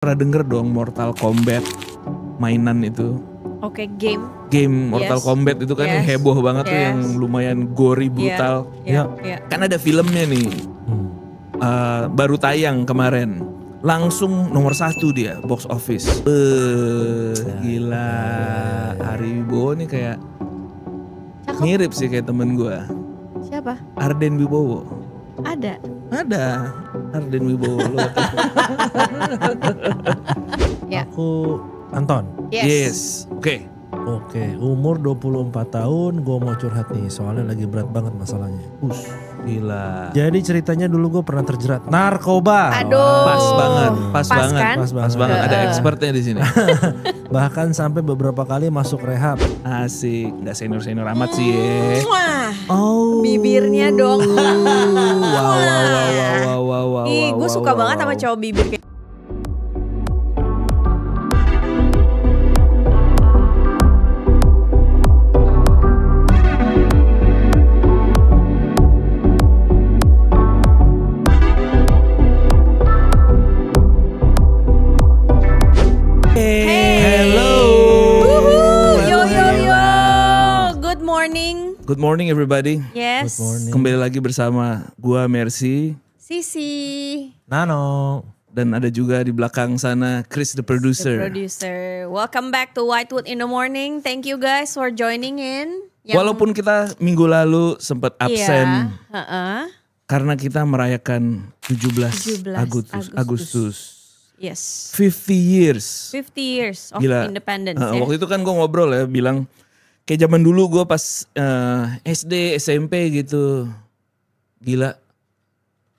Pernah denger dong Mortal Kombat mainan itu? Oke, game. Game Mortal Kombat itu kan heboh banget tuh yang lumayan gory, brutal. Kan ada filmnya nih, baru tayang kemarin. Langsung nomor 1 dia box office. Gila, Ari Wibowo nih kayak mirip sih kayak temen gue. Siapa? Arden Wibowo. Ada Arden Wibowo. Ya. Aku Anton. Yes. Oke, Umur 24 tahun, gue mau curhat nih soalnya lagi berat banget masalahnya. Gila. Jadi ceritanya dulu gue pernah terjerat narkoba. Aduh. Pas banget. Kan? Pas banget. Ada expertnya di sini. Bahkan sampai beberapa kali masuk rehab. Asik, nggak senior amat sih ya. Wah, Oh. bibirnya dong. Wow. Ih, gue suka banget sama cowok bibir kayak. Good morning everybody. Yes. Good morning. Kembali lagi bersama gua Mercy, Sisi. Nano. dan ada juga di belakang sana Chris the producer. Welcome back to Whitewood in the Morning. Thank you guys for joining in. Walaupun kita minggu lalu sempat absen karena kita merayakan 17 Agustus. Yes. 50 years. 50 years of Gila. independence. Waktu itu kan gue ngobrol ya, bilang kayak zaman dulu gue pas SD, SMP gitu. Gila,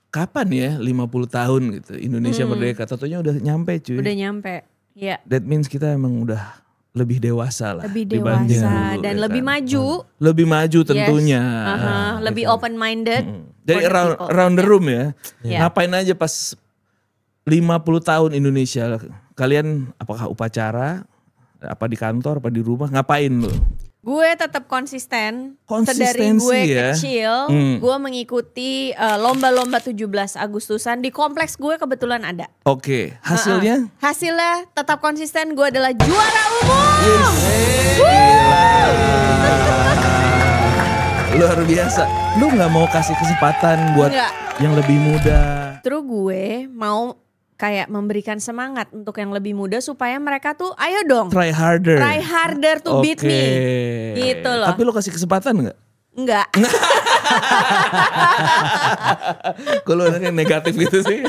kapan ya 50 tahun gitu Indonesia merdeka. Tentunya udah nyampe cuy. Udah nyampe, ya. That means kita emang udah lebih dewasa lah. Lebih dibanding dewasa dulu, dan ya lebih kan? maju. Lebih maju tentunya. Lebih open minded. Jadi around the room ya. Yeah. Ngapain aja pas 50 tahun Indonesia. Kalian apakah upacara, apa di kantor, apa di rumah, ngapain lo? Gue tetap konsisten. Konsistensi Sedari gue ya. kecil, gue mengikuti lomba-lomba 17 Agustusan di kompleks gue kebetulan ada. Oke, hasilnya? Hasilnya tetap konsisten, gue adalah juara umum. Yes. Luar biasa. Lu nggak mau kasih kesempatan buat yang lebih muda? Terus gue mau kayak memberikan semangat untuk yang lebih muda supaya mereka tuh ayo dong. Try harder To beat me. Gitu loh. Tapi lu kasih kesempatan nggak? Enggak. Kalau anaknya negatif gitu sih.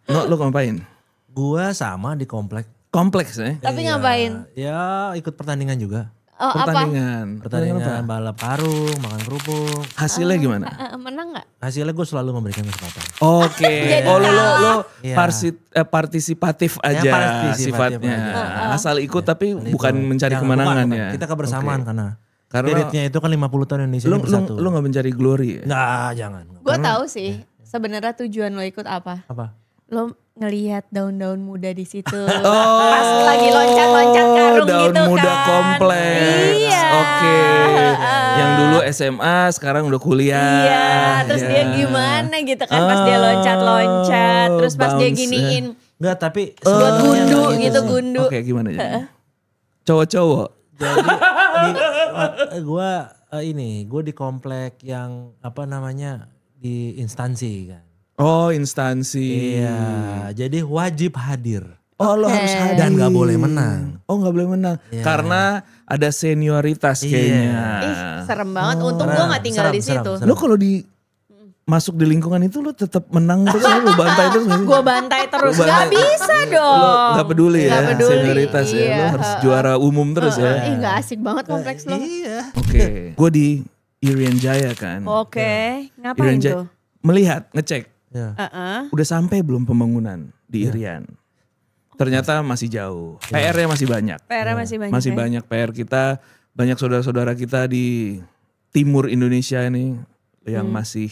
No, lu ngapain? Gua sama di Kompleks ya? Tapi ngapain? Ya ikut pertandingan juga. Pertandingan Pertandingan balap karung, makan kerupuk. Hasilnya gimana? Menang gak? Hasilnya gue selalu memberikan kesempatan. Oke. Oh lo Iya. partisipatif aja partisipatif sifatnya. aja. Asal ikut tapi bukan mencari Jangan, kemenangan bukan. ya. Kita kebersamaan karena Karena spiritnya itu kan 50 tahun Indonesia ini bersatu. lu gak mencari glory ya? Nggak, jangan. Gue tahu sih sebenarnya tujuan lo ikut apa. Apa? Lo ngelihat daun-daun muda di situ. Pas lagi loncat-loncat karung daun gitu kan. muda kompleks. Iya. Oke. Yang dulu SMA sekarang udah kuliah. Iya, terus dia gimana gitu kan pas dia loncat-loncat. Terus pas dia bounce, giniin. Enggak, tapi Buat gundu sebenarnya gitu, sih. gundu. Oke, gimana jadi? Cowok-cowok. Jadi gue di komplek yang apa namanya di instansi kan. Oh, instansi. Iya, jadi wajib hadir. Oh, lo harus hadir. Dan gak boleh menang. Oh, gak boleh menang. Iya. Ada senioritas kayaknya. Ih, serem banget. Untung gue gak tinggal di situ. Lo kalau masuk di lingkungan itu lo tetap menang terus, lo bantai terus gak sih? Gue bantai terus. Gak bisa dong. Lo gak peduli ya Gak peduli. senioritas ya. Lo harus juara umum terus ya. Ih, gak asik banget kompleks lo. Iya. Oke. Gue di Irian Jaya kan. Oke, ngapain tuh? Melihat, ngecek. Ya. Udah sampai belum pembangunan di Irian? Ternyata masih jauh. PR-nya masih banyak. PR-nya masih banyak. Masih banyak PR kita. Banyak saudara-saudara kita di timur Indonesia ini yang masih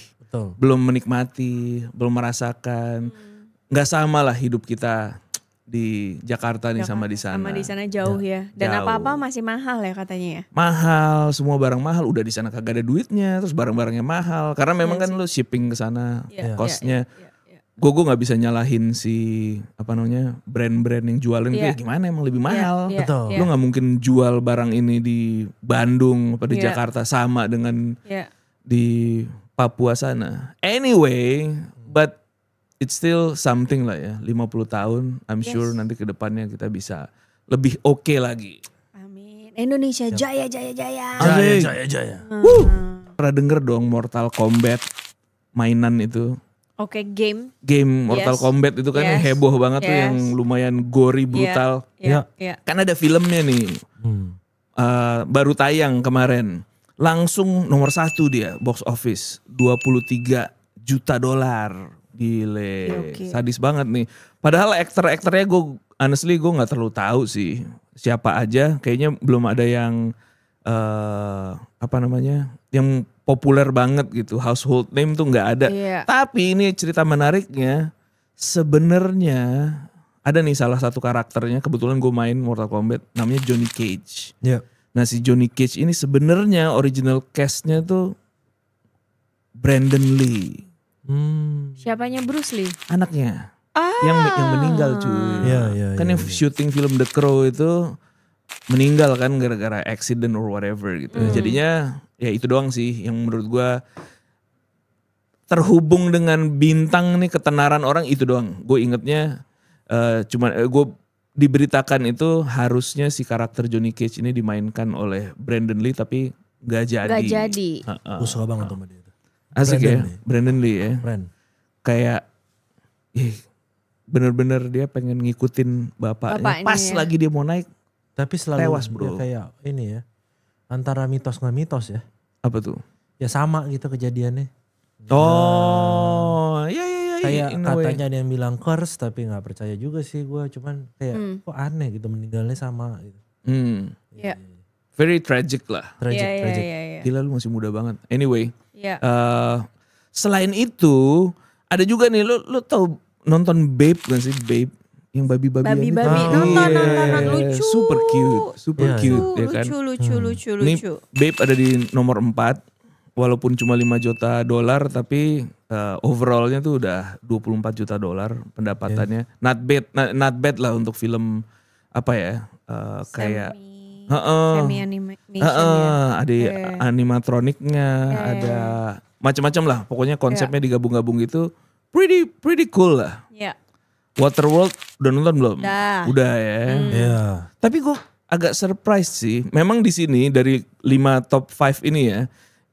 belum menikmati, belum merasakan. Nggak sama lah hidup kita di Jakarta nih sama di sana. Sama di sana jauh ya. Dan Jauh. apa-apa masih mahal ya katanya ya. Mahal, semua barang mahal. Udah di sana kagak ada duitnya, terus barang-barangnya mahal. Karena memang kan lo shipping ke sana, costnya. gue nggak bisa nyalahin si apa namanya brand-brand yang jualin kayak gimana emang lebih mahal. Betul. Lo nggak mungkin jual barang ini di Bandung atau di Jakarta sama dengan di Papua sana. Anyway, but it's still something lah ya. 50 tahun, I'm sure nanti ke depannya kita bisa lebih oke lagi. Amin. Indonesia jaya jaya jaya. Jaya. Pernah denger dong Mortal Kombat mainan itu? Oke, game Mortal Kombat itu kan yang heboh banget tuh, yang lumayan gory, brutal. Kan ada filmnya nih, baru tayang kemarin. Langsung nomor 1 dia box office, 23 juta dolar. Gile, sadis banget nih. Padahal aktor-aktornya honestly gue gak terlalu tahu sih siapa aja. Kayaknya belum ada yang yang populer banget gitu, household name tuh nggak ada. Tapi ini cerita menariknya, sebenarnya ada nih salah satu karakternya, kebetulan gue main Mortal Kombat, namanya Johnny Cage. Nah si Johnny Cage ini sebenarnya original castnya tuh Brandon Lee. Siapanya Bruce Lee? Anaknya. Yang meninggal cuy. Kan yang syuting film The Crow itu meninggal kan gara-gara accident or whatever gitu. Jadinya ya itu doang sih yang menurut gue terhubung dengan bintang nih, ketenaran orang itu doang. Gue ingetnya gue diberitakan itu harusnya si karakter Johnny Cage ini dimainkan oleh Brandon Lee tapi gak jadi. Gak jadi. Gue suka banget sama dia. Asik ya, Brandon Lee ya. Kayak bener-bener dia pengen ngikutin bapaknya. Pas lagi dia mau naik. Tapi selalu tewas, bro. Kayak ini ya, antara mitos gak mitos ya. Apa tuh? Ya sama gitu kejadiannya. Iya. Kayak katanya ada yang bilang curse tapi gak percaya juga sih gue. Cuman kayak kok aneh gitu meninggalnya sama gitu. Very tragic lah. Tragic. Gila lu masih muda banget. Anyway. Selain itu ada juga nih, lu tau nonton Babe gak sih? Babe. Yang babi-babian itu. Nonton lucu. Super cute ya kan. Lucu. Ini Babe ada di nomor 4. Walaupun cuma 5 juta dolar tapi overallnya tuh udah 24 juta dolar pendapatannya. Not bad lah untuk film apa ya. Kayak semi animation ada animatroniknya, ada macam-macam lah. Pokoknya konsepnya digabung-gabung gitu. Pretty cool lah. Waterworld udah nonton belum? Udah ya. Tapi gue agak surprise sih. Memang di sini dari 5 top 5 ini ya,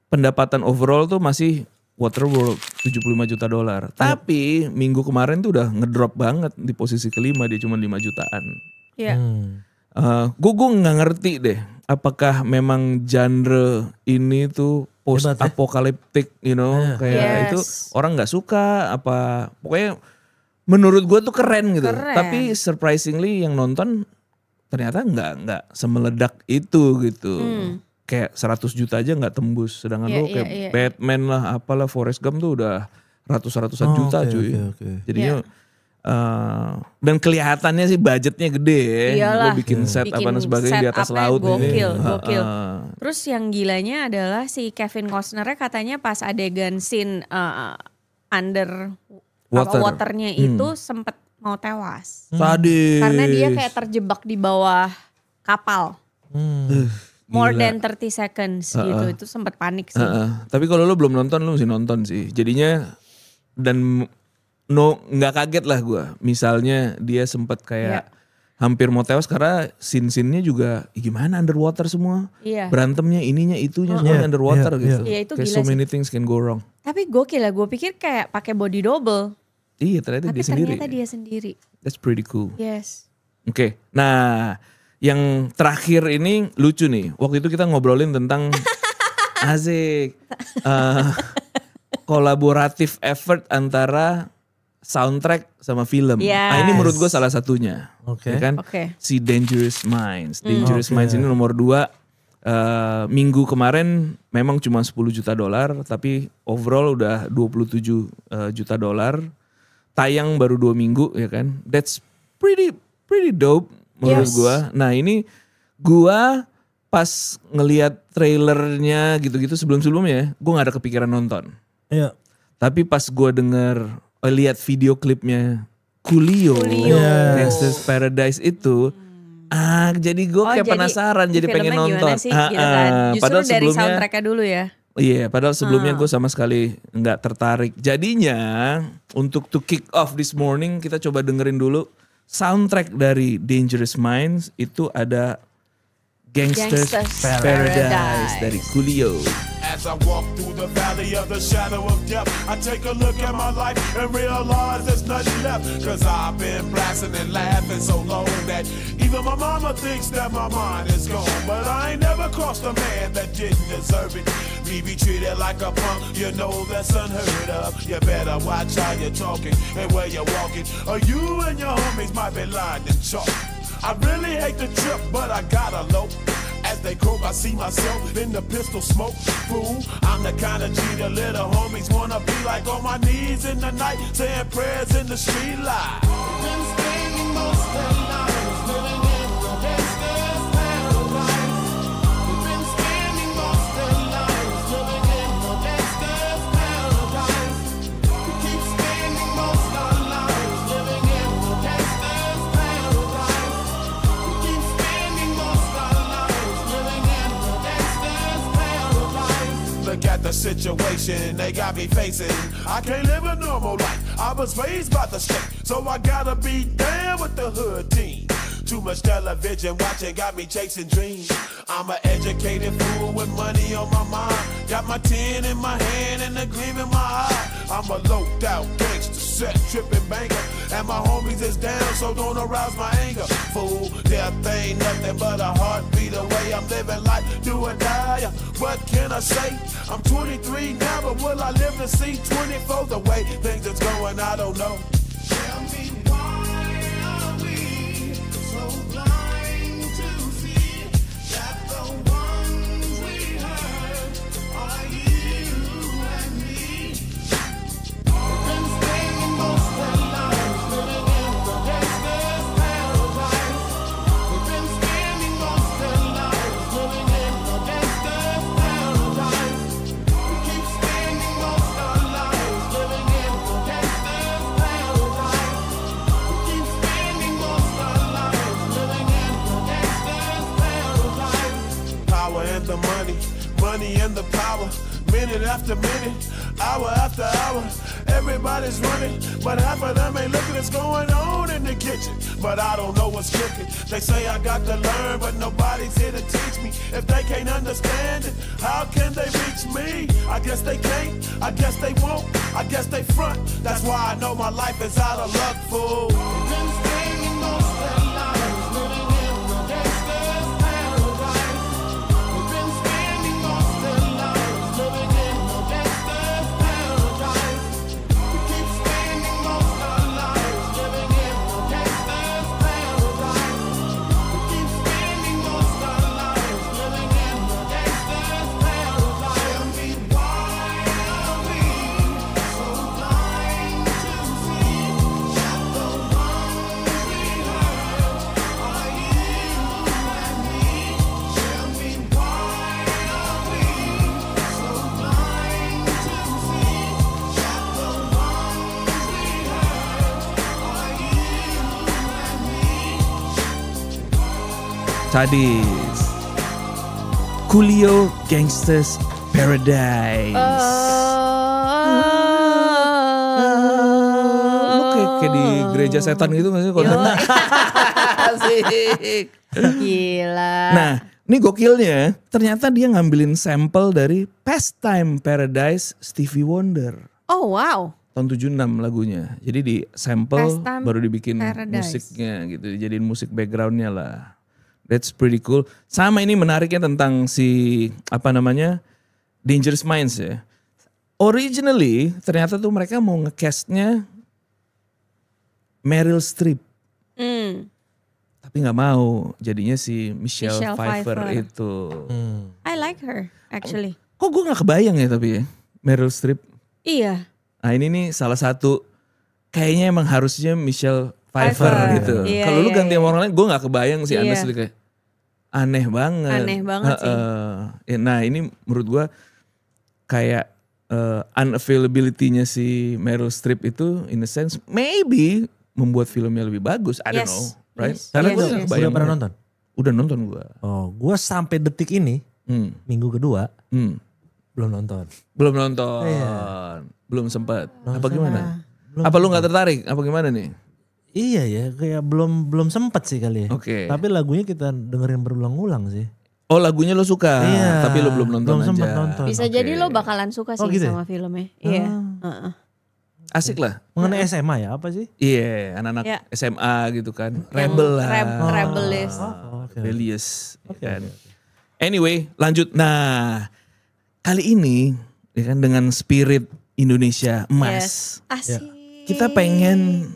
pendapatan overall tuh masih Waterworld 75 juta dolar. Tapi minggu kemarin tuh udah ngedrop banget di posisi kelima, dia cuma 5 jutaan. Gue nggak ngerti deh. Apakah memang genre ini tuh post apokaliptik, kayak itu orang nggak suka apa? Pokoknya menurut gue tuh keren gitu. Tapi surprisingly yang nonton ternyata nggak semeledak itu gitu. Kayak 100 juta aja nggak tembus. Sedangkan lo kayak Batman lah, apalah Forrest Gump tuh udah ratusan juta cuy. Jadinya dan kelihatannya sih budgetnya gede ya. Lo bikin set apa dan sebagainya di atas laut gokil. ini. Terus yang gilanya adalah si Kevin Costner katanya pas adegan scene under waternya itu sempet mau tewas. Sadis. Karena dia kayak terjebak di bawah kapal. More than 30 seconds gitu. Itu sempet panik sih. Tapi kalau lo belum nonton, lo mesti nonton sih. Jadinya dan nggak kaget lah gue. Misalnya dia sempet kayak hampir mau tewas karena scene-scene-nya juga gimana underwater semua. Berantemnya ininya itunya semuanya underwater gitu. Itu kayak so many things can go wrong. Tapi gokil lah, gue pikir kayak pakai body double. Iya ternyata dia sendiri. Tapi ternyata dia sendiri. That's pretty cool. Yes. Oke, nah yang terakhir ini lucu nih. Waktu itu kita ngobrolin tentang asik kolaboratif effort antara soundtrack sama film. Nah ini menurut gue salah satunya. Ya kan? Si Dangerous Minds. Dangerous Minds ini nomor 2. Minggu kemarin memang cuma 10 juta dolar. Tapi overall udah 27 juta dolar. Tayang baru 2 minggu ya kan. That's pretty dope menurut gue. Nah ini gue pas ngelihat trailernya gitu-gitu sebelum-sebelumnya gue gak ada kepikiran nonton. Tapi pas gue denger lihat video klipnya Coolio. Gangsta's Paradise itu. Jadi gue kayak penasaran, jadi pengen nonton. Sih, gitu kan. Justru padahal dari soundtracknya dulu ya. Iya, padahal sebelumnya gue sama sekali nggak tertarik. Jadinya untuk to kick off this morning kita coba dengerin dulu soundtrack dari Dangerous Minds. Itu ada Gangsta's Paradise dari Coolio. As I walk through the valley of the shadow of death, I take a look at my life and realize there's nothing left. Cause I've been blasting and laughing so long that even my mama thinks that my mind is gone. But I ain't never crossed a man that didn't deserve it. Me be treated like a punk, you know that's unheard of. You better watch how you're talking and where you're walking, or you and your homies might be lying in chalk. I really hate the trip, but I gotta low. As they croak, I see myself in the pistol smoke. Fool, I'm the kind of G the little homies wanna be like, on my knees in the night, saying prayers in the street light. Been spending most of lives living in the gangster's paradise. We've been spending most of lives living in the gangster's paradise. We keep spending most of lives living in the gangster's paradise. We keep spending most of look at the situation they got me facing. I can't live a normal life. I was raised by the state, so I gotta be down with the hood team. Too much television watching got me chasing dreams. I'm an educated fool with money on my mind. Got my 10 in my hand and a gleam in my eye. I'm a loped out gangster, set tripping banker, and my homies is down, so don't arouse my anger. Fool, death ain't nothing but a heartbeat away. I'm living life, do or die. What can I say? I'm 23 now, but will I live to see 24? The way things is going, I don't know. Tell me why are we so blind to see that the ones we hurt are you and me? We've been spending most of our lives living in the gangster's paradise. We've been spending most of our lives living in the gangster's paradise. We keep spending most of our lives living in the gangster's paradise. We keep spending most of our lives living in the gangster's paradise. Power and the money, money and the power. Minute after minute, hour after hour, everybody's running, but half of them ain't looking what's going on in the kitchen. But I don't know what's cooking. They say I got to learn, but nobody's here to teach me. If they can't understand it, how can they reach me? I guess they can't, I guess they won't, I guess they front. That's why I know my life is out of luck, fool. We've been spending most of our lives living in the gangster's paradise. We've been spending most of our lives living in the gangster's paradise. We keep spending most of our lives living in the gangster's paradise. We keep spending most of our lives living in the gangster's paradise. Tell me why are we so blind to see that the ones we hurt are you and me? Tell me why are we so blind to see that the ones we hurt are you and me? Sadis. Coolio Gangsta's Paradise. Lu kayak di gereja setan gitu gak sih? Asik. Gila. Nah, ini gokilnya ternyata dia ngambilin sampel dari Pastime Paradise Stevie Wonder. Oh wow. Tahun 76 lagunya. Jadi di sampel Pastime baru dibikin Paradise. musiknya gitu. Dijadiin musik backgroundnya lah. That's pretty cool. Sama ini menariknya tentang si Dangerous Minds ya. Originally ternyata tuh mereka mau ngecastnya Meryl Streep. Tapi gak mau. Jadinya si Michelle Pfeiffer itu. I like her actually. Kok gue gak kebayang ya tapi ya. Meryl Streep. Iya. Nah ini nih salah satu. Kayaknya emang harusnya Michelle Pfeiffer gitu. Iya, Kalau lu ganti iya. sama orang lain gue gak kebayang sih. Iya. Honestly kayak aneh banget. Aneh banget sih. Nah ini menurut gue kayak unavailability-nya si Meryl Streep itu in a sense maybe membuat filmnya lebih bagus. I don't know, right? Karena gue udah pernah nonton. Udah nonton gue. Oh, gue sampai detik ini minggu kedua belum nonton. Belum nonton, belum sempat. Apa gimana? Apa lu nggak tertarik? Apa gimana nih? Iya ya, kayak belum sempat sih kali ya. Oke. Tapi lagunya kita dengerin berulang-ulang sih. Oh lagunya lo suka, tapi lo belum nonton aja. Sempat nonton. Bisa jadi lo bakalan suka sih gitu sama filmnya. Iya. Asik lah. Mengenai SMA ya apa sih? Iya, anak-anak SMA gitu kan. Rebel lah. Rebellious. Rebellious. Kan. Anyway, lanjut. Nah, kali ini ya kan dengan spirit Indonesia emas. Asik. Kita pengen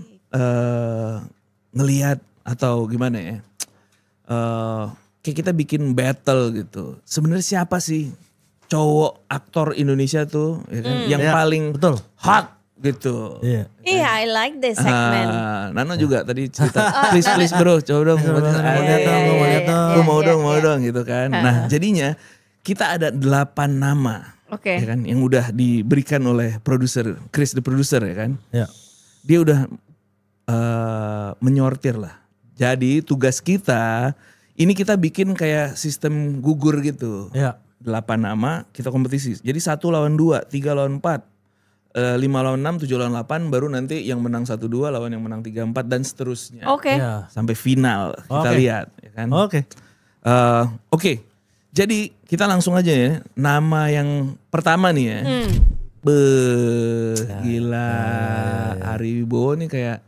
ngelihat atau gimana ya? Kayak kita bikin battle gitu. Sebenarnya siapa sih cowok aktor Indonesia tuh ya kan, yang paling hot gitu. Iya, I like this segment. Nano juga tadi cerita, please bro, coba dong, gue mau dong gitu kan. Nah jadinya kita ada 8 nama, ya kan, yang udah diberikan oleh produser Chris the producer ya kan. Dia udah menyortir lah. Jadi tugas kita ini kita bikin kayak sistem gugur gitu. 8 nama kita kompetisi. Jadi 1 lawan 2, 3 lawan 4, 5 lawan 6, 7 lawan 8. Baru nanti yang menang 1-2 lawan yang menang 3-4 dan seterusnya. Sampai final kita lihat. Ya kan? Oke. Jadi kita langsung aja ya. Nama yang pertama nih ya. Gila. Ari Wibowo nih kayak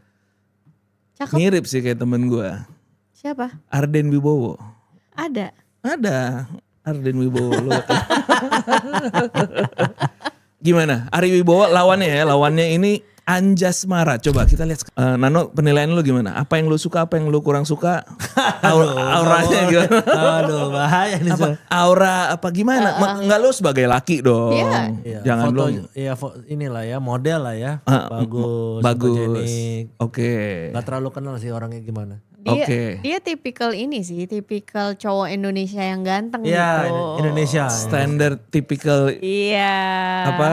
mirip sih kayak temen gue. Siapa? Arden Wibowo. Ada Arden Wibowo. Gimana? Ari Wibowo lawannya ini Anjas Mara. Coba kita lihat. Nano, penilaian lu gimana? Apa yang lu suka, apa yang lu kurang suka? Auranya gimana? Aduh, bahaya nih. Aura apa gimana? Enggak, lu sebagai laki dong. Jangan foto, lu. Iya, inilah ya, model lah ya. Bagus. Oke. Gak terlalu kenal sih orangnya gimana. Dia tipikal ini sih, tipikal cowok Indonesia yang ganteng gitu. Indonesia. Standard tipikal. Iya. Apa?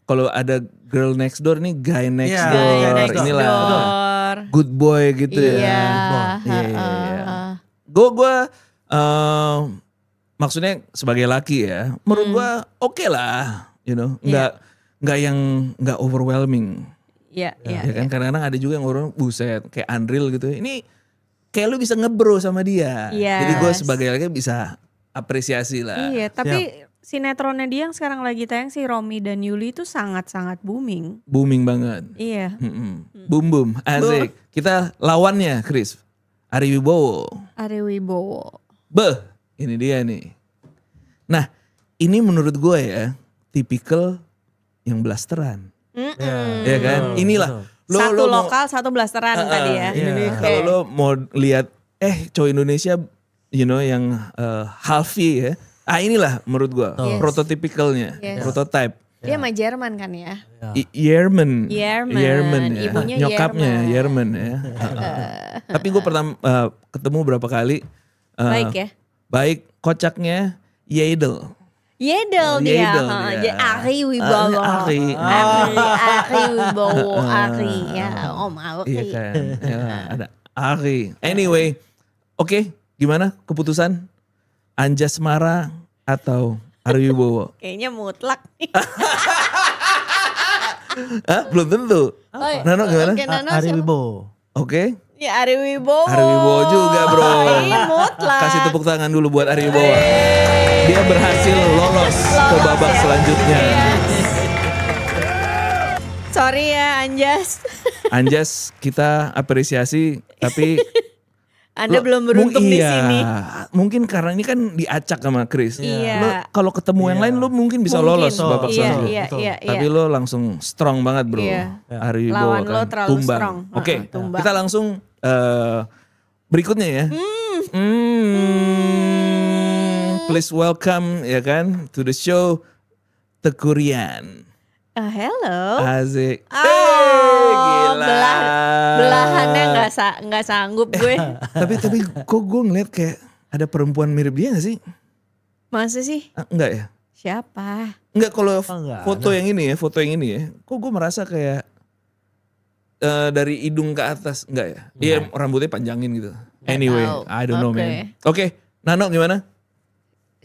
Kalau ada girl next door nih, guy next door. Inilah good boy gitu ya. Gue maksudnya sebagai laki ya, menurut gue oke lah, you know, nggak overwhelming. Iya. Ya kan kadang-kadang ada juga yang orang buset kayak Unreal gitu. Ini kayak lu bisa ngebro sama dia. Jadi gue sebagai laki bisa apresiasi lah. Iya, tapi sinetronnya dia yang sekarang lagi tayang si Romi dan Yuli itu sangat-sangat booming. Booming banget. Iya. Boom. Asik. Kita lawannya Chris. Ari Wibowo. Ini dia nih. Nah, ini menurut gue ya tipikal yang blasteran. Ya kan? Inilah. Satu lokal, satu blasteran tadi ya. Ini nih kalau lo mau lihat cowok Indonesia you know yang Halfi ya. Inilah menurut gua prototipikalnya, prototype. Dia sama Jerman kan ya? Yerman ya. Ibunya nyokapnya Yerman ya. Tapi gue pernah ketemu berapa kali. Baik ya? Baik, kocaknya Yedel dia. Ari Wibowo. Ari Wibowo. Ya, Om Ari. Iya kan. Ada Ari. Anyway, oke, gimana keputusan? Anjas Mara atau Ari Wibowo? Kayaknya mutlak nih. Belum tentu. Nano gimana? Ari Wibowo. Oke. Ya Ari Wibowo. Ari Wibowo juga bro. Mutlak. Kasih tepuk tangan dulu buat Ari Wibowo. Dia berhasil lolos ke babak selanjutnya. Sorry ya Anjas. Anjas kita apresiasi tapi Anda belum beruntung di sini. Mungkin karena ini kan diacak sama Chris. Iya. Lo kalau ketemu yang lain lo mungkin bisa lolos babak selanjutnya. Iya. Tapi lo langsung strong banget bro. Ari Wibowo lawan lo terlalu tumbang. strong. Oke, kita langsung berikutnya ya. Please welcome ya kan to the show Teuku Ryan. Hello. Asik. Gila. Belahannya nggak sanggup gue. tapi kok gue ngeliat kayak ada perempuan mirip dia gak sih? Masa sih? Enggak ya? Siapa? Enggak, kalau foto yang ini ya, kok gue merasa kayak dari hidung ke atas, enggak ya? Dia rambutnya panjangin gitu. Anyway, I don't know man. Oke, Nano gimana?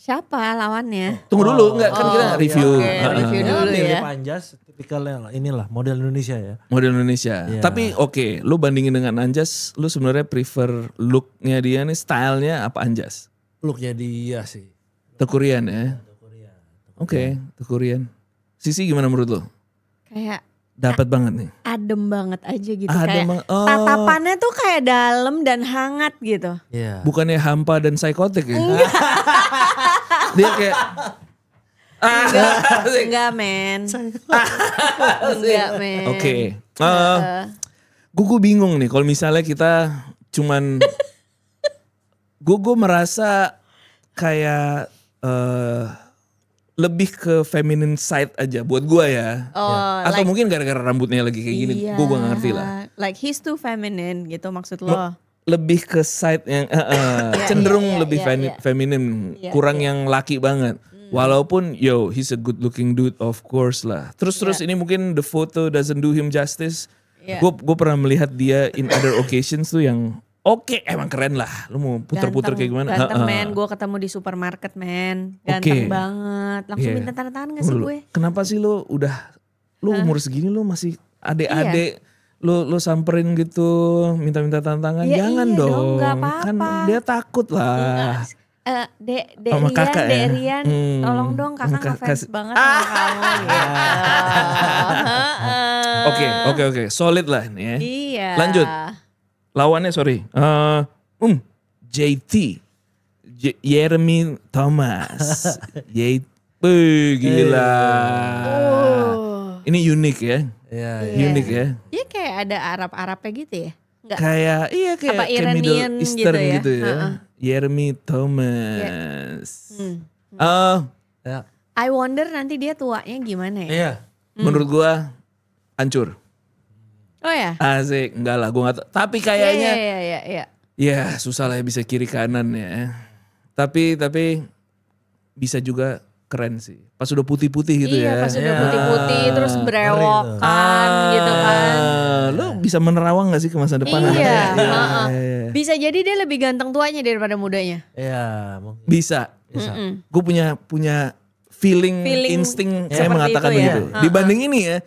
Siapa lawannya? Tunggu dulu, enggak kan kita review. Review dulu ya. Anjas, tipikalnya inilah model Indonesia ya. Model Indonesia. Yeah. Tapi oke, lu bandingin dengan Anjas, lu sebenarnya prefer looknya dia nih, stylenya apa Anjas? Looknya dia sih. Tekurian ya? Oke, Tekurian. Sisi gimana menurut lo? Kayak dapat banget nih. Adem banget aja gitu. Adem kayak tatapannya tuh kayak dalam dan hangat gitu. Iya. Bukannya hampa dan psikotik ya? Dia kayak enggak men. Enggak men. Oke. Gue bingung nih kalau misalnya kita cuman gue merasa kayak lebih ke feminine side aja buat gue ya. Atau mungkin gara-gara rambutnya lagi kayak gini, gue gak ngerti lah. Like he's too feminine gitu maksud lo. Lebih ke side yang cenderung lebih feminine, kurang yang laki banget. Walaupun he's a good looking dude of course lah. Terus ini mungkin the photo doesn't do him justice. Gue pernah melihat dia in other occasions tuh yang oke, emang keren lah. Lu mau puter-puter kayak gimana? Ganteng men, gue ketemu di supermarket men. Ganteng banget. Langsung minta tanda tangan gak sih gue? Kenapa sih lu umur segini lu masih adek-adek. Lu samperin gitu, minta-minta tanda tangan. Jangan dong. Gak apa-apa. Kan dia takut lah. Dek Rian, tolong dong kakak ngefans banget sama kamu gitu. Oke. Solid lah nih ya. Iya. Lanjut. Lawannya JT Jeremy Thomas. Gila. Ini unik ya. Unik ya. Dia kayak ada Arab-Arabnya gitu ya. Nggak? Kayak kayak Middle Eastern gitu ya. Jeremy Thomas. I wonder nanti dia tuanya gimana ya. Iya. Menurut gua hancur. Oh ya? Asik, enggak lah, gue gak tahu. Tapi kayaknya, iya. ya susah lah ya bisa kiri kanan ya. Tapi bisa juga keren sih. Pas udah putih-putih gitu ya. Iya, pas udah putih-putih terus berewokan gitu kan. Lo bisa menerawang gak sih ke masa depan? Iya. Bisa jadi dia lebih ganteng tuanya daripada mudanya. Iya, mungkin. Bisa. Gue punya feeling insting saya mengatakan begitu. Dibanding ini ya.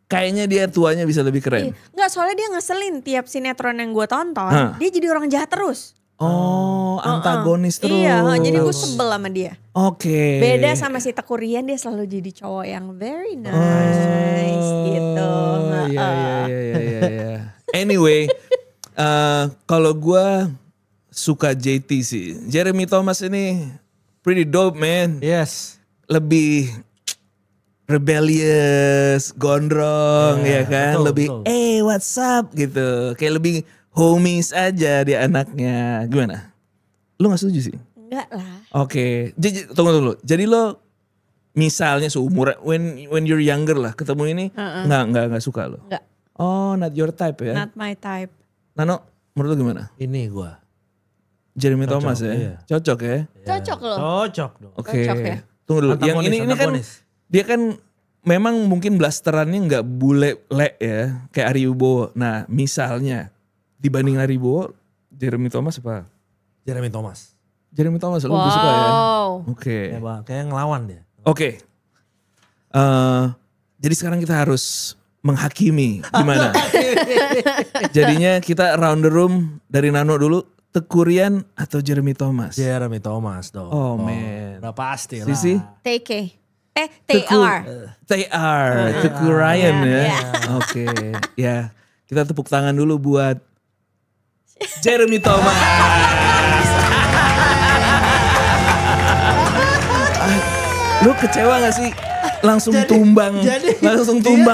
Kayaknya dia tuanya bisa lebih keren. Enggak, soalnya dia ngeselin tiap sinetron yang gue tonton. Dia jadi orang jahat terus. Oh, antagonis terus. Iya, jadi gue sebel sama dia. Oke. Beda sama si Tekurian, dia selalu jadi cowok yang very nice gitu. Iya. Anyway, kalau gue suka JT sih. Jeremy Thomas ini pretty dope man. Yes. Lebih rebellious, gondrong ya kan. Betul, lebih what's up gitu. Kayak lebih homies aja dia anaknya. Gimana? Lu gak setuju sih? Enggak lah. Oke. Tunggu dulu. Jadi lo misalnya seumuran when you're younger lah ketemu ini nggak suka lo? Enggak. Oh, not your type ya? Not my type. Nano, menurut lo gimana? Ini gua. Jeremy Thomas ya? Iya. Cocok ya? Cocok loh. Cocok dong. Oke. Cocok ya? Tunggu dulu. Yang ini kan dia kan memang mungkin blasterannya nggak bule ya kayak Ari Wibowo. Nah misalnya dibanding Ari Wibowo, Jeremy Thomas apa? Jeremy Thomas. Jeremy Thomas lu lebih suka ya? Oke. Kayak ngelawan dia. Oke. Jadi sekarang kita harus menghakimi gimana? Jadinya kita round the room dari Nano dulu. Tekurian atau Jeremy Thomas? Jeremy Thomas dong. Oh man. Udah pasti lah. Sisi? TK. TR. TR. Tekurian ya. Oke. Ya. Kita tepuk tangan dulu buat Jeremy Thomas. Lu kecewa gak sih? Langsung tumbang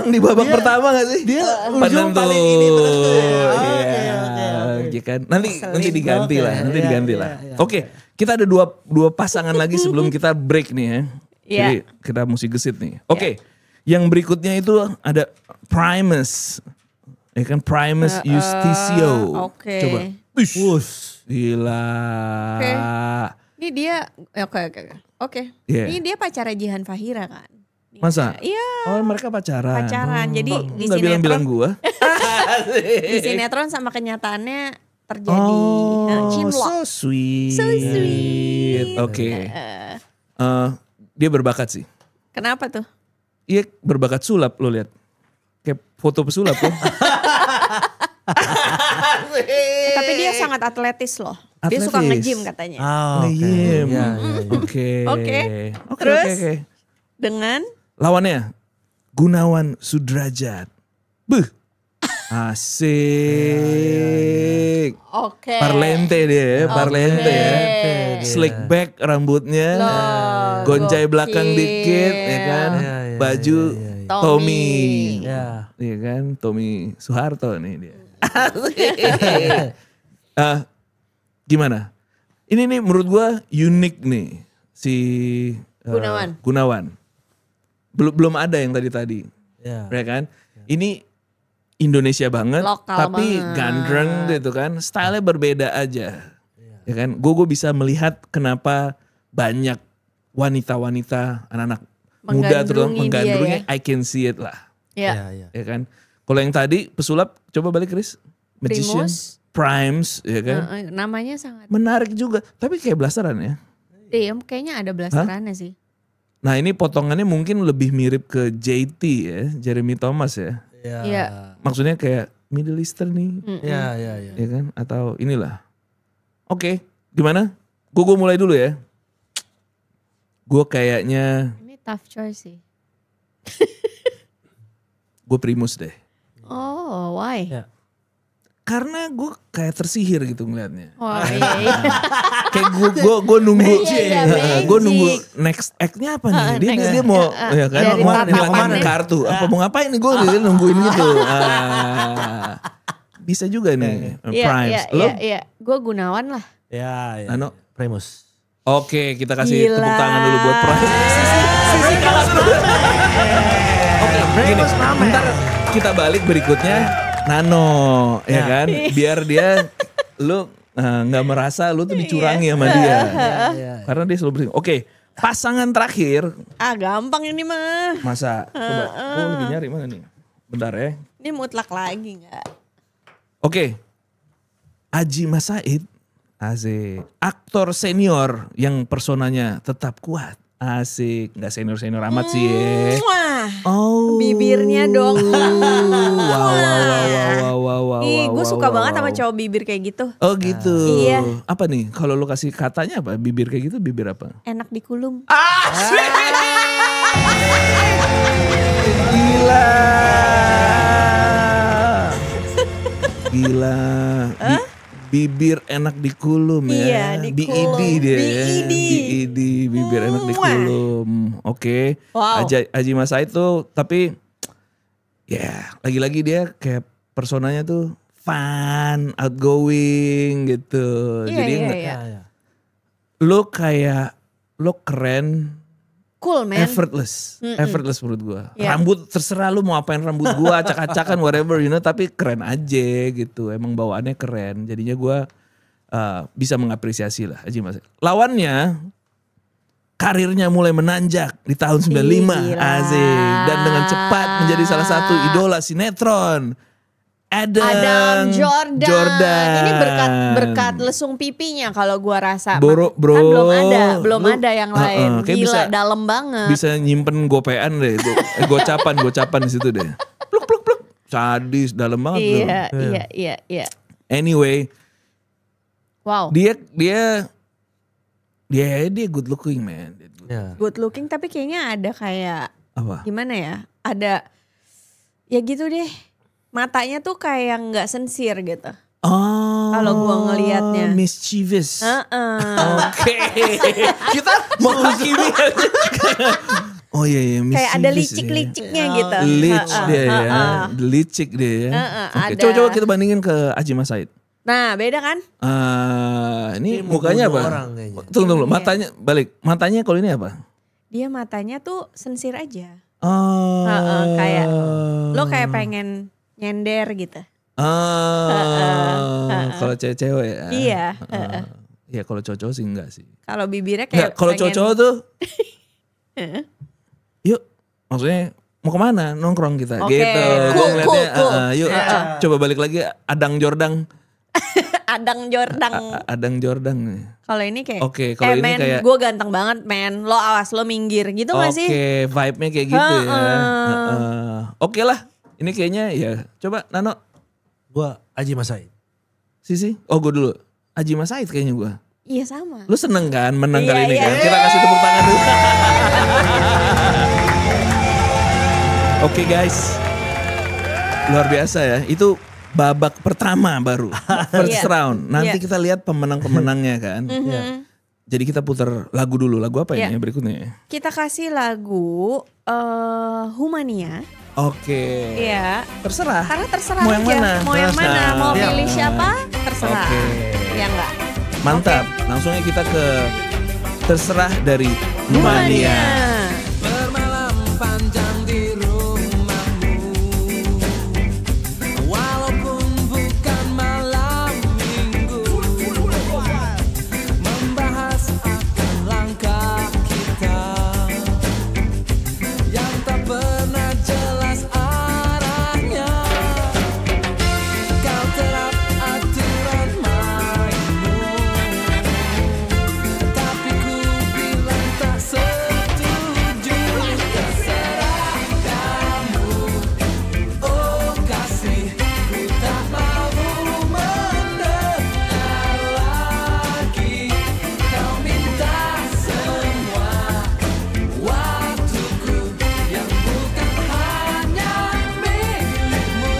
di babak pertama gak sih? Dia ujung paling ini terus. Kan nanti diganti lah, Oke, kita ada dua pasangan lagi sebelum kita break nih ya. Jadi kita mesti gesit nih. Oke, yang berikutnya itu ada Primus. Ya kan Primus Yustisio. Oke. Coba. Gila. Ini dia oke. Yeah. Ini dia pacarnya Jihan Fahira kan? Masa? Iya. Oh mereka pacaran. Jadi di Nggak bilang-bilang gue. di sinetron sama kenyataannya terjadi So cinlok. sweet. So sweet. Oke. Dia berbakat sih. Kenapa tuh? Iya berbakat sulap lo lihat. Kayak foto pesulap kan. Tapi dia sangat atletis loh. Dia suka nge-gym katanya. Nge-gym. Oke. Terus dengan lawannya Gunawan Sudrajat. Buh. Asik. Oke. Parlente dia, parlente ya. Slick back rambutnya. Goncai belakang dikit ya kan. Baju Tommy. Iya kan, Tommy Soeharto nih dia. Gimana? Ini nih menurut gua unik nih si Gunawan. Belum ada yang tadi. Ya kan? Ini Indonesia banget, lokal tapi banget. gandreng gitu kan. Stylenya berbeda aja. Ya kan? Gue bisa melihat kenapa banyak wanita-wanita, anak-anak muda terutama menggandrungi. I can see it lah. Ya kan? Kalau yang tadi pesulap, coba balik Chris. Magician, Primes, ya kan? Namanya sangat menarik juga, tapi kayak blasteran ya. Iya, kayaknya ada blasterannya sih. Nah ini potongannya mungkin lebih mirip ke JT ya, Jeremy Thomas ya. Iya. Maksudnya kayak Middle Eastern nih. Iya. Ya kan? Atau inilah. Oke, gimana? Gue mulai dulu ya. Gue kayaknya. Ini tough choice sih. Gue Primus deh. Oh, why? Ya. Karena gue kayak tersihir gitu ngeliatnya. Oh iya. Kayak gue nunggu, gue nunggu magic. next act-nya apa nih? Dia mau, ya kan? Mau ngilangin kartu. Apa mau ngapain nih? Gue nungguin gitu. Bisa juga nih, Primes. Lo? Iya. Gue Gunawan lah. Ya. Ano? Primus. Oke, kita kasih tepuk tangan dulu buat Primes. Oke, gini. Bentar kita balik berikutnya. Nano, ya kan? Biar dia, lu nggak merasa lu tuh dicurangi sama dia. Karena dia selalu bersih. Oke, pasangan terakhir. Gampang ini mah. Masa? Coba, gue lagi nyari mana nih? Bentar ya. Ini mutlak lagi nggak? Oke, Adjie Massaid, asik. Aktor senior yang personanya tetap kuat. Asik, nggak senior amat sih ya. Oh, bibirnya dong. Wow. Gue suka banget sama cowok bibir kayak gitu. Oh gitu. Iya. Apa nih? Kalau lo kasih katanya apa? Bibir kayak gitu, bibir apa? Enak dikulum. Gila. Bibir enak dikulum ya. Iya, dikulum. BED dia ya. BED, bibir enak dikulum. Oke. Wow. Adjie Massaid tuh, tapi ya lagi-lagi dia kayak personanya tuh fun, outgoing gitu. Jadi lo keren. Cool man. Effortless menurut gue. Rambut terserah lu mau apain rambut gue, acak-acakan whatever tapi keren aja gitu. Emang bawaannya keren. Jadinya gue bisa mengapresiasi lah Adjie Massaid. Lawannya karirnya mulai menanjak di tahun 95. Asik. Dan dengan cepat menjadi salah satu idola sinetron. Adam Jordan. Ini berkat lesung pipinya kalau gua rasa. Bro, kan belum ada yang lain. Gila, bisa, dalam banget. Bisa nyimpen gopean deh, gocapan di situ deh. Pluk. Sadis, dalam banget. Iya. Anyway. Wow. Dia good looking man. Good looking tapi kayaknya ada kayak apa? Gimana ya? Ada ya gitu deh. Matanya tuh kayak nggak sensir gitu. Oh, kalau gua ngelihatnya mischievous. Oke. Kita menghakimi aja. Oh iya, mischievous. Kayak ada licik-liciknya gitu. Lich dia ya. Licik dia ya. Oke, coba kita bandingin ke Adjie Massaid. Nah, beda kan? Ini mukanya apa? Tunggu, matanya balik. Matanya kalau ini apa? Dia matanya tuh sensir aja. Oh. Kayak lo kayak pengen nyender gitu. Kalau cewek ya. Iya. Ya kalau cowok sih enggak sih. Kalau bibirnya kayak kalau cowok tuh. Yuk maksudnya mau kemana nongkrong kita Oke. gitu. Gue ngeliatnya yuk coba balik lagi Adang Jordang. Adang Jordang. Kalau ini kayak kalau ini men, kayak gue ganteng banget men, lo awas lo minggir gitu gak sih? Oke, vibe-nya kayak gitu ya. Oke lah, ini kayaknya ya coba Nano. Gue Aji Mas Said. Sisi, gue dulu. Aji Mas Said kayaknya gue. Iya sama. Lu seneng kan menang kali ini Iya. kan? Kita kasih tepuk tangan dulu. Oke guys, luar biasa ya. Itu babak pertama baru, first round. Nanti kita lihat pemenang-pemenangnya kan. Jadi kita putar lagu dulu. Lagu apa ini berikutnya? Kita kasih lagu Humania. Oke. Iya. Terserah. Karena terserah Mau yang aja. mana? Mau yang mana? Terserah. Mau pilih siapa? Terserah. Oke. Ya enggak? Mantap. Langsungnya kita ke terserah dari Humania. Bermalam panjang di rumahmu, walaupun bukan malam minggu, membahas akan langkah kita yang tak pernah jelas arahnya. Kau terap aturan mainmu, tapi ku bilang tak setuju. Terserah kamu, oh kasih, ku tak mau mendengar lagi. Kau minta semua waktuku yang bukan hanya milikmu.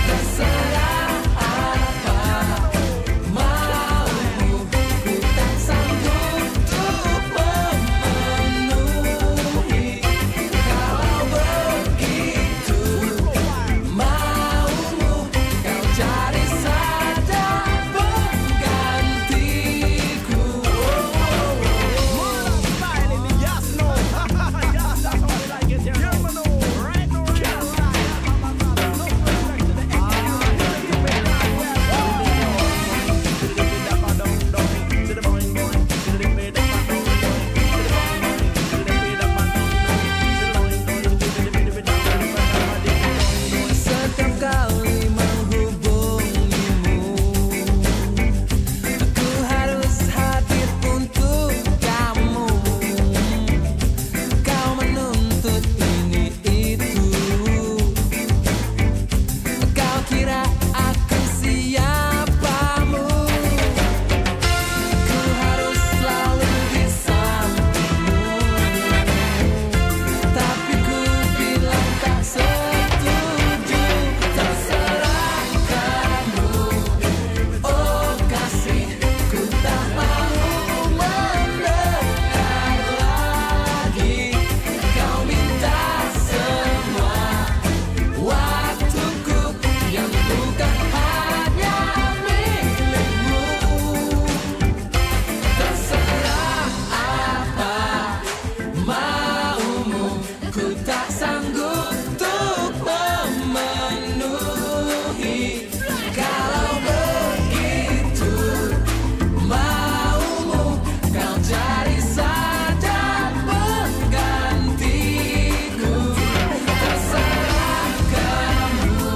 Terserah apa maumu, ku tak sanggup untuk memenuhi. Kalau begitu maumu, kau cari saja penggantiku. Setiap kali menghubungimu, aku harus hadir untuk kamu. Kau menuntut ini itu, kau kira aku siapamu? Ku harus selalu di sampingmu, tapi ku bilang tak setuju. Terserah kamu, oh kasih, ku tak mau mendengar lagi. Kau minta semua waktuku yang bukan hanya milikmu. Terserah apa maumu, ku tak sanggup untuk memenuhi. Kalau begitu maumu, kau cari saja penggantiku. Terserah kamu,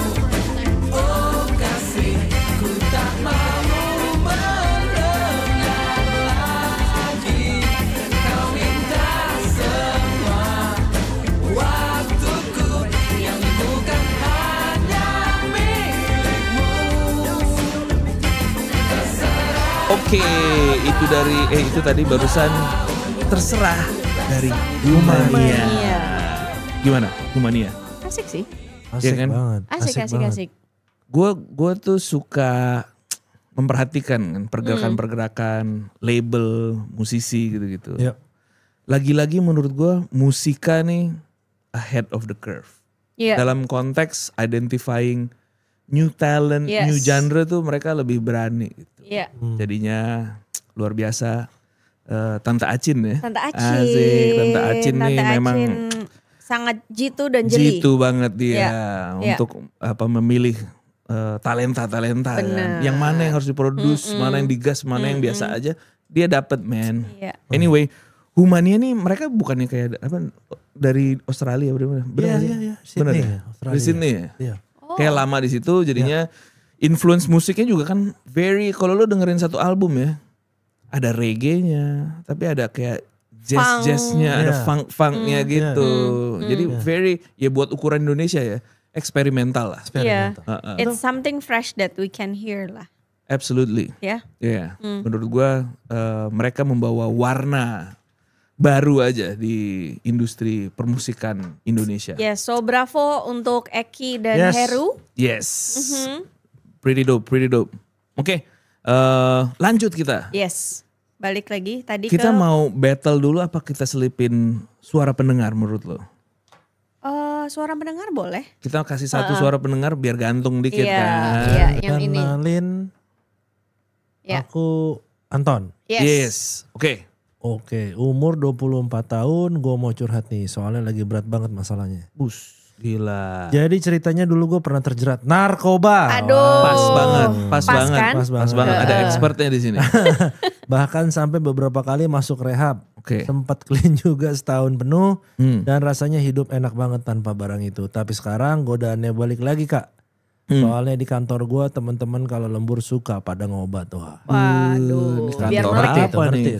oh kasih, ku tak mau mendengar lagi. Kau minta semua waktuku yang bukan hanya milikmu. Oke, itu tadi barusan terserah dari Humania. Humania. Gimana Humania? Asik sih. Asik kan? banget. Asik. Gue tuh suka memperhatikan kan pergerakan-pergerakan label musisi gitu-gitu. Iya. Lagi-lagi menurut gue musika nih ahead of the curve. Iya. Dalam konteks identifying new talent, Yes. new genre tuh mereka lebih berani gitu. Iya. Jadinya luar biasa. Tante Acin ya. Tante Acin. Asik, Tante Acin nih Tante memang Acin sangat jitu dan jeli. jitu banget dia Iya. untuk memilih talenta-talenta kan. Bener. Yang mana yang harus diproduce, mana yang digas, mana yang biasa aja, dia dapat man. Iya. Anyway, Humania nih mereka bukannya kayak apa dari Australia bener? Iya. Sydney, Bener. Australia. Di Sydney ya? Iya. Kayak lama di situ jadinya influence musiknya juga kan kalau lu dengerin satu album ya, ada reggae-nya, tapi ada kayak jazz-jazznya, ada funk-funknya gitu. Jadi ya buat ukuran Indonesia ya, eksperimental lah. Iya. It's something fresh that we can hear lah. Absolutely. Ya. Yeah. Menurut gua mereka membawa warna baru aja di industri permusikan Indonesia. Yes, so bravo untuk Eki dan Heru. Yes. Pretty dope. Oke, lanjut kita. Yes. Balik lagi tadi Kita mau battle dulu apa kita selipin suara pendengar menurut lo? Suara pendengar boleh. Kita kasih satu suara pendengar biar gantung dikit kan. Iya, yang ini. Kenalin aku Anton. Yes. Oke, umur 24 tahun, gue mau curhat nih, soalnya lagi berat banget masalahnya. Gila. Jadi ceritanya dulu gue pernah terjerat narkoba. Aduh. Pas banget. Kan? Pas banget. Ada expertnya di sini. Bahkan sampai beberapa kali masuk rehab. Oke. Sempat clean juga setahun penuh dan rasanya hidup enak banget tanpa barang itu. Tapi sekarang godaannya balik lagi kak. Soalnya di kantor gue teman-teman kalau lembur suka pada ngobat. Waduh. Biar melek. Apa nih?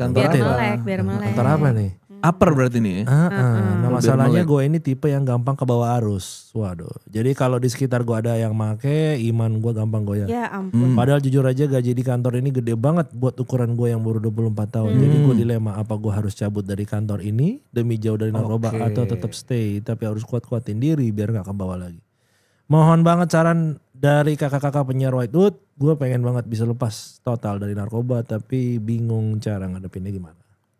Biar melek. Kantor apa nih? Upper berarti nih. Nah masalahnya gue ini tipe yang gampang kebawa arus. Waduh. Jadi kalau di sekitar gue ada yang make, iman gue gampang goyah. Ya ampun. Padahal jujur aja gaji di kantor ini gede banget buat ukuran gue yang baru 24 tahun. Jadi gue dilema apa gue harus cabut dari kantor ini demi jauh dari narkoba atau tetap stay. Tapi harus kuat-kuatin diri biar gak kebawa lagi. Mohon banget saran dari kakak-kakak penyiar Whitewood. Gue pengen banget bisa lepas total dari narkoba tapi bingung cara ngadepinnya gimana.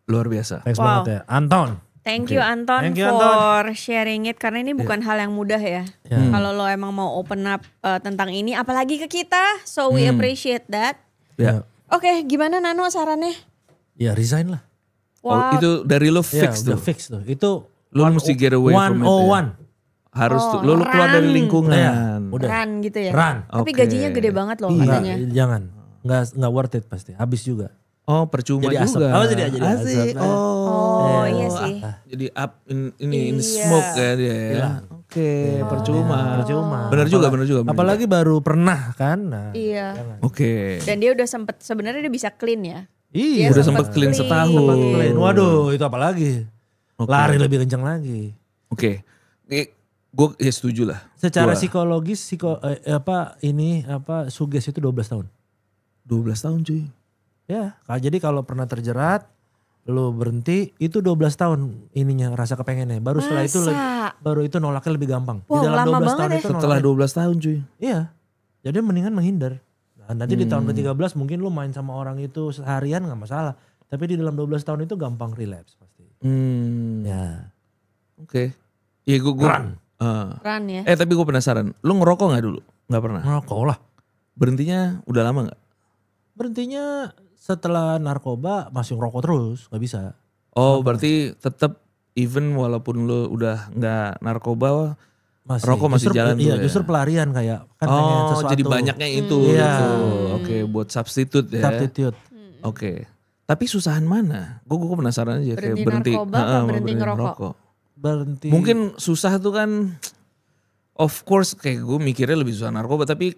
Luar biasa. Thanks banget ya. Anton. Thank you Anton Thank you, for sharing it. Karena ini bukan hal yang mudah ya. Kalau lo emang mau open up tentang ini. Apalagi ke kita. So we appreciate that. Ya. Oke, gimana Nano sarannya? Ya resign lah. Oh, itu dari lo fix Ya tuh. udah fix tuh. Itu Lo mesti get away from it ya. 101. Harus tuh. Lo keluar dari lingkungan. Udah. Run gitu ya. Run. Tapi gajinya gede banget loh Enggak, katanya. jangan. Enggak worth it pasti. Habis juga. Oh percuma Jadi asap. juga. Oh jadi Asik. asap. Oh iya sih. Jadi up in smoke ya dia ya. Oke, percuma. Bener juga. Apalagi baru pernah kan. Nah, Iya. Oke. Dan dia udah sempet, sebenarnya dia bisa clean ya. Iya. Udah sempet clean setahun. Waduh itu apalagi. Lari lebih kencang lagi. Oke. Gue ya setuju lah. Secara psikologis suges itu 12 tahun. 12 tahun cuy. Ya, jadi kalau pernah terjerat, lu berhenti, itu 12 tahun ininya rasa kepengennya. Baru setelah itu baru itu nolaknya lebih gampang. Wow, di dalam lama 12 tahun banget itu ya. Setelah 12 tahun cuy. Iya. Jadi mendingan menghindar. Nah, nanti di tahun ke-13 mungkin lu main sama orang itu seharian gak masalah. Tapi di dalam 12 tahun itu gampang relapse pasti. Ya. Oke. Iya gue Run ya. tapi gue penasaran. Lu ngerokok gak dulu? Gak pernah? Ngerokok lah. Berhentinya udah lama gak? Berhentinya setelah narkoba masih ngerokok terus, gak bisa. Oh berarti tetap even walaupun lu udah gak narkoba, rokok masih jalan tuh iya, ya? justru pelarian kayak kan pengen sesuatu. Jadi banyaknya itu. Iya. Gitu. Oke, buat substitute ya. Substitute. Oke. Tapi susahan mana? Gue penasaran aja. Berhenti kayak berhenti narkoba apa berhenti ngerokok? Berhenti. Mungkin susah tuh kan, of course kayak gue mikirnya lebih susah narkoba, tapi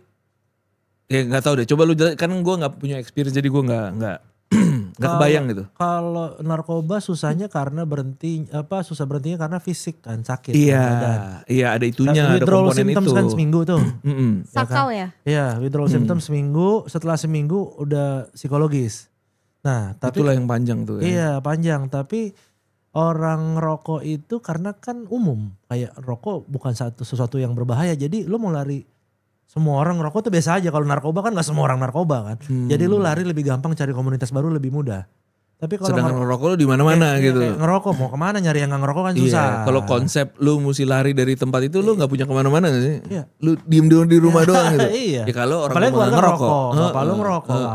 ya nggak tahu deh. Coba lu kan gue nggak punya experience jadi gue nggak kebayang gitu. Kalau narkoba susahnya karena susah berhentinya karena fisik kan sakit. Iya, badan. iya ada itunya, ada Withdrawal komponen symptoms itu. kan seminggu tuh. Sakau ya? Iya, withdrawal symptoms seminggu. Setelah seminggu udah psikologis. Nah, tapi itulah yang panjang tuh. Ya. Iya panjang, tapi orang rokok itu karena kan umum. Kayak rokok bukan sesuatu yang berbahaya. Jadi lu mau lari, semua orang ngerokok tuh biasa aja. Kalau narkoba kan gak semua orang narkoba kan. Jadi lu lari lebih gampang, cari komunitas baru lebih mudah. Tapi kalau sedangkan ngerokok lu di mana-mana gitu. Ngerokok mau kemana, nyari yang gak ngerokok kan susah. Iya, kalau konsep lu mesti lari dari tempat itu lu gak punya kemana-mana gak sih? Iya. Lu diem di rumah doang gitu. Iya. Ya kalau orang apalagi rumah keluarga ngerokok. Bapak lu ngerokok.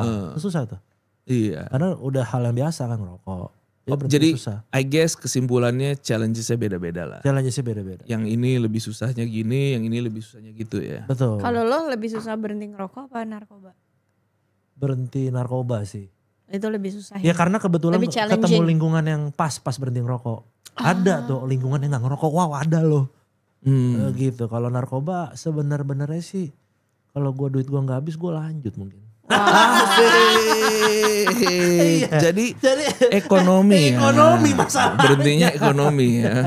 Susah tuh. Iya. Karena udah hal yang biasa kan ngerokok. Jadi susah. I guess kesimpulannya challenges-nya beda-beda lah. Jalannya sih beda-beda. Yang ini lebih susahnya gini, yang ini lebih susahnya gitu ya. Betul. Kalau lo lebih susah berhenti ngerokok apa narkoba? Berhenti narkoba sih. Itu lebih susah Ya karena kebetulan Lebih ketemu challenging. lingkungan yang pas berhenti ngerokok. Ada tuh lingkungan yang gak ngerokok, wow ada loh. Gitu. Kalau narkoba sebenar-benarnya sih kalau gue duit gue gak habis gue lanjut mungkin. Asik. Jadi ekonomi ya. Ekonomi masalah. Berhentinya ekonomi ya.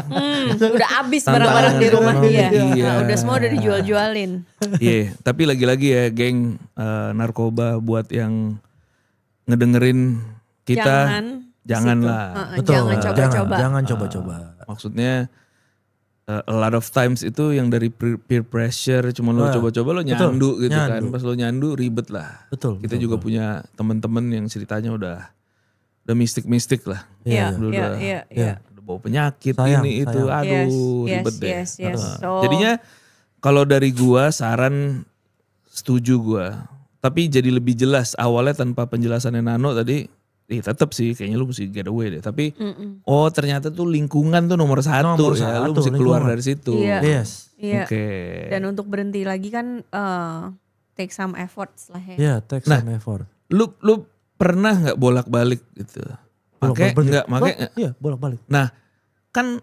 Udah habis Tantangan barang-barang di rumah ekonomi, dia. iya. Nah, udah semua udah dijual-jualin. Iya, tapi lagi-lagi ya geng narkoba buat yang ngedengerin kita janganlah. Betul. Jangan coba-coba. Jangan coba-coba. Maksudnya a lot of times itu yang dari peer pressure cuma lo coba-coba lo nyandu gitu kan. Pas lo nyandu ribet lah. Betul. Kita juga punya teman-teman yang ceritanya udah mistik-mistik lah. Iya, Udah bawa penyakit Sayang. itu aduh ribet deh. Yes. So, Jadinya kalau dari gua saran setuju gua. Tapi jadi lebih jelas awalnya tanpa penjelasannya Nano tadi tetap sih kayaknya lu mesti get away deh. Tapi ternyata tuh lingkungan tuh nomor satu ya. Lu mesti keluar dari situ. Iya. Yes. Iya. Oke. Dan untuk berhenti lagi kan take some efforts lah ya. Iya, take some effort. Lu pernah nggak bolak-balik gitu? Pakai nggak? Iya, bolak-balik. Nah, kan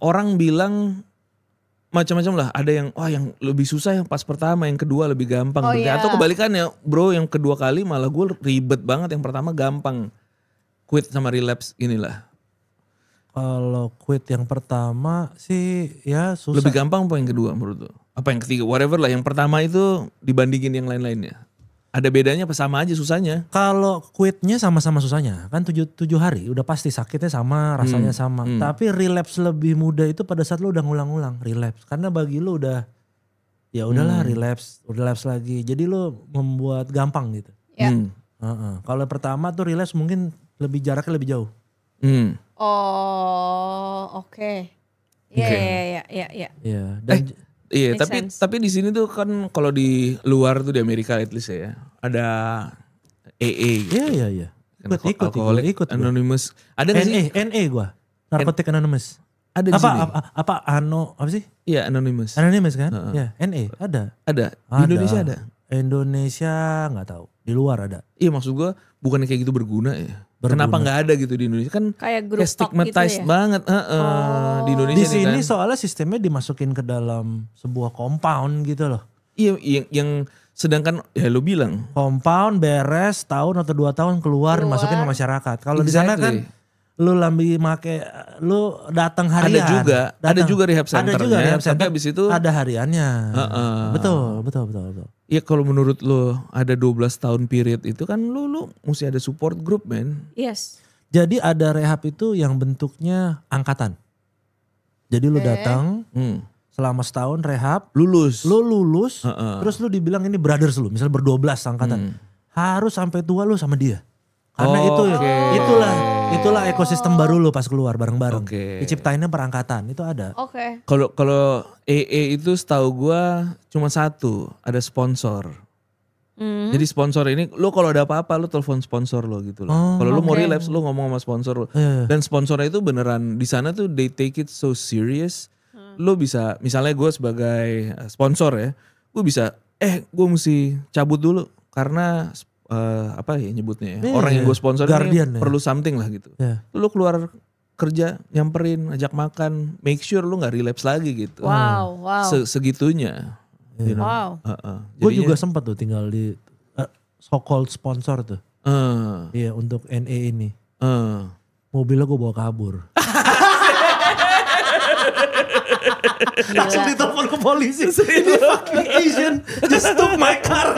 orang bilang macam-macam lah. Ada yang yang lebih susah yang pas pertama, yang kedua lebih gampang. Iya. Atau kebalikannya, bro, yang kedua kali malah gue ribet banget, yang pertama gampang. Quit sama relapse inilah. Kalau quit yang pertama sih ya susah. Lebih gampang apa yang kedua menurut lo? Apa yang ketiga? Whatever lah. Yang pertama itu dibandingin yang lain-lainnya. Ada bedanya apa sama aja susahnya? Kalau quitnya sama-sama susahnya. Kan 7 hari udah pasti sakitnya sama, rasanya sama. Tapi relapse lebih mudah itu pada saat lu udah ngulang-ngulang relapse. Karena bagi lu udah ya udahlah relapse lagi. Jadi lu membuat gampang gitu. Ya. Kalau pertama tuh relapse mungkin jaraknya lebih jauh. Oh, oke. Iya. Iya. Dan Iya, Make sense. tapi di sini tuh kan kalau di luar tuh di Amerika at least ya, ada AA gitu. Iya. Ikut gua. Anonymous. Ada nggak sih? NA gua. Narcotic Anonymous. Ada di sini. Apa sih? Iya, Anonymous. Anonymous kan? Ya, NA ada. Ada. Di Indonesia ada. Indonesia nggak tahu. Di luar ada. Iya, maksud gua bukannya kayak gitu berguna ya. Kenapa nggak ada gitu di Indonesia? Kan Kayak grup talk stigmatized gitu ya? banget di Indonesia Di sini nih kan. soalnya sistemnya dimasukin ke dalam sebuah compound gitu loh. Iya, yang sedangkan ya lo bilang Compound beres tahun atau 2 tahun keluar masukin ke masyarakat. Kalau di sana kan lu lu datang harian. ada juga rehab centernya. Ada juga rehab tapi center. habis itu ada hariannya. Betul. ya kalau menurut lo ada 12 tahun period itu kan lu mesti ada support group man. Yes. Jadi ada rehab itu yang bentuknya angkatan. Jadi lu datang selama setahun rehab, Lulus. lu lulus, terus lu dibilang ini brothers lu, misalnya ber-12 angkatan. Harus sampai tua lu sama dia. Karena itulah ekosistem baru lu pas keluar bareng-bareng. Diciptainnya perangkatan, itu ada. Oke. Kalau AA itu setahu gua cuma satu, ada sponsor. Jadi sponsor ini lo kalau ada apa-apa lo telepon sponsor lo gitu loh. Kalau lo mau relapse lo ngomong sama sponsor lo. Dan sponsornya itu beneran di sana tuh they take it so serious. Lo bisa misalnya gue sebagai sponsor ya, gue bisa gue mesti cabut dulu karena apa ya nyebutnya ya. Orang yang gue sponsor ini perlu something lah gitu. Lo keluar kerja nyamperin, ajak makan, make sure lo nggak relapse lagi gitu. Wow. Segitunya. You know? Wow. Gue juga sempat tuh tinggal di so-called sponsor tuh. Iya untuk NA ini. Mobilnya gue bawa kabur. Langsung ditelepon ke polisi. Ini fucking Asian just took my car.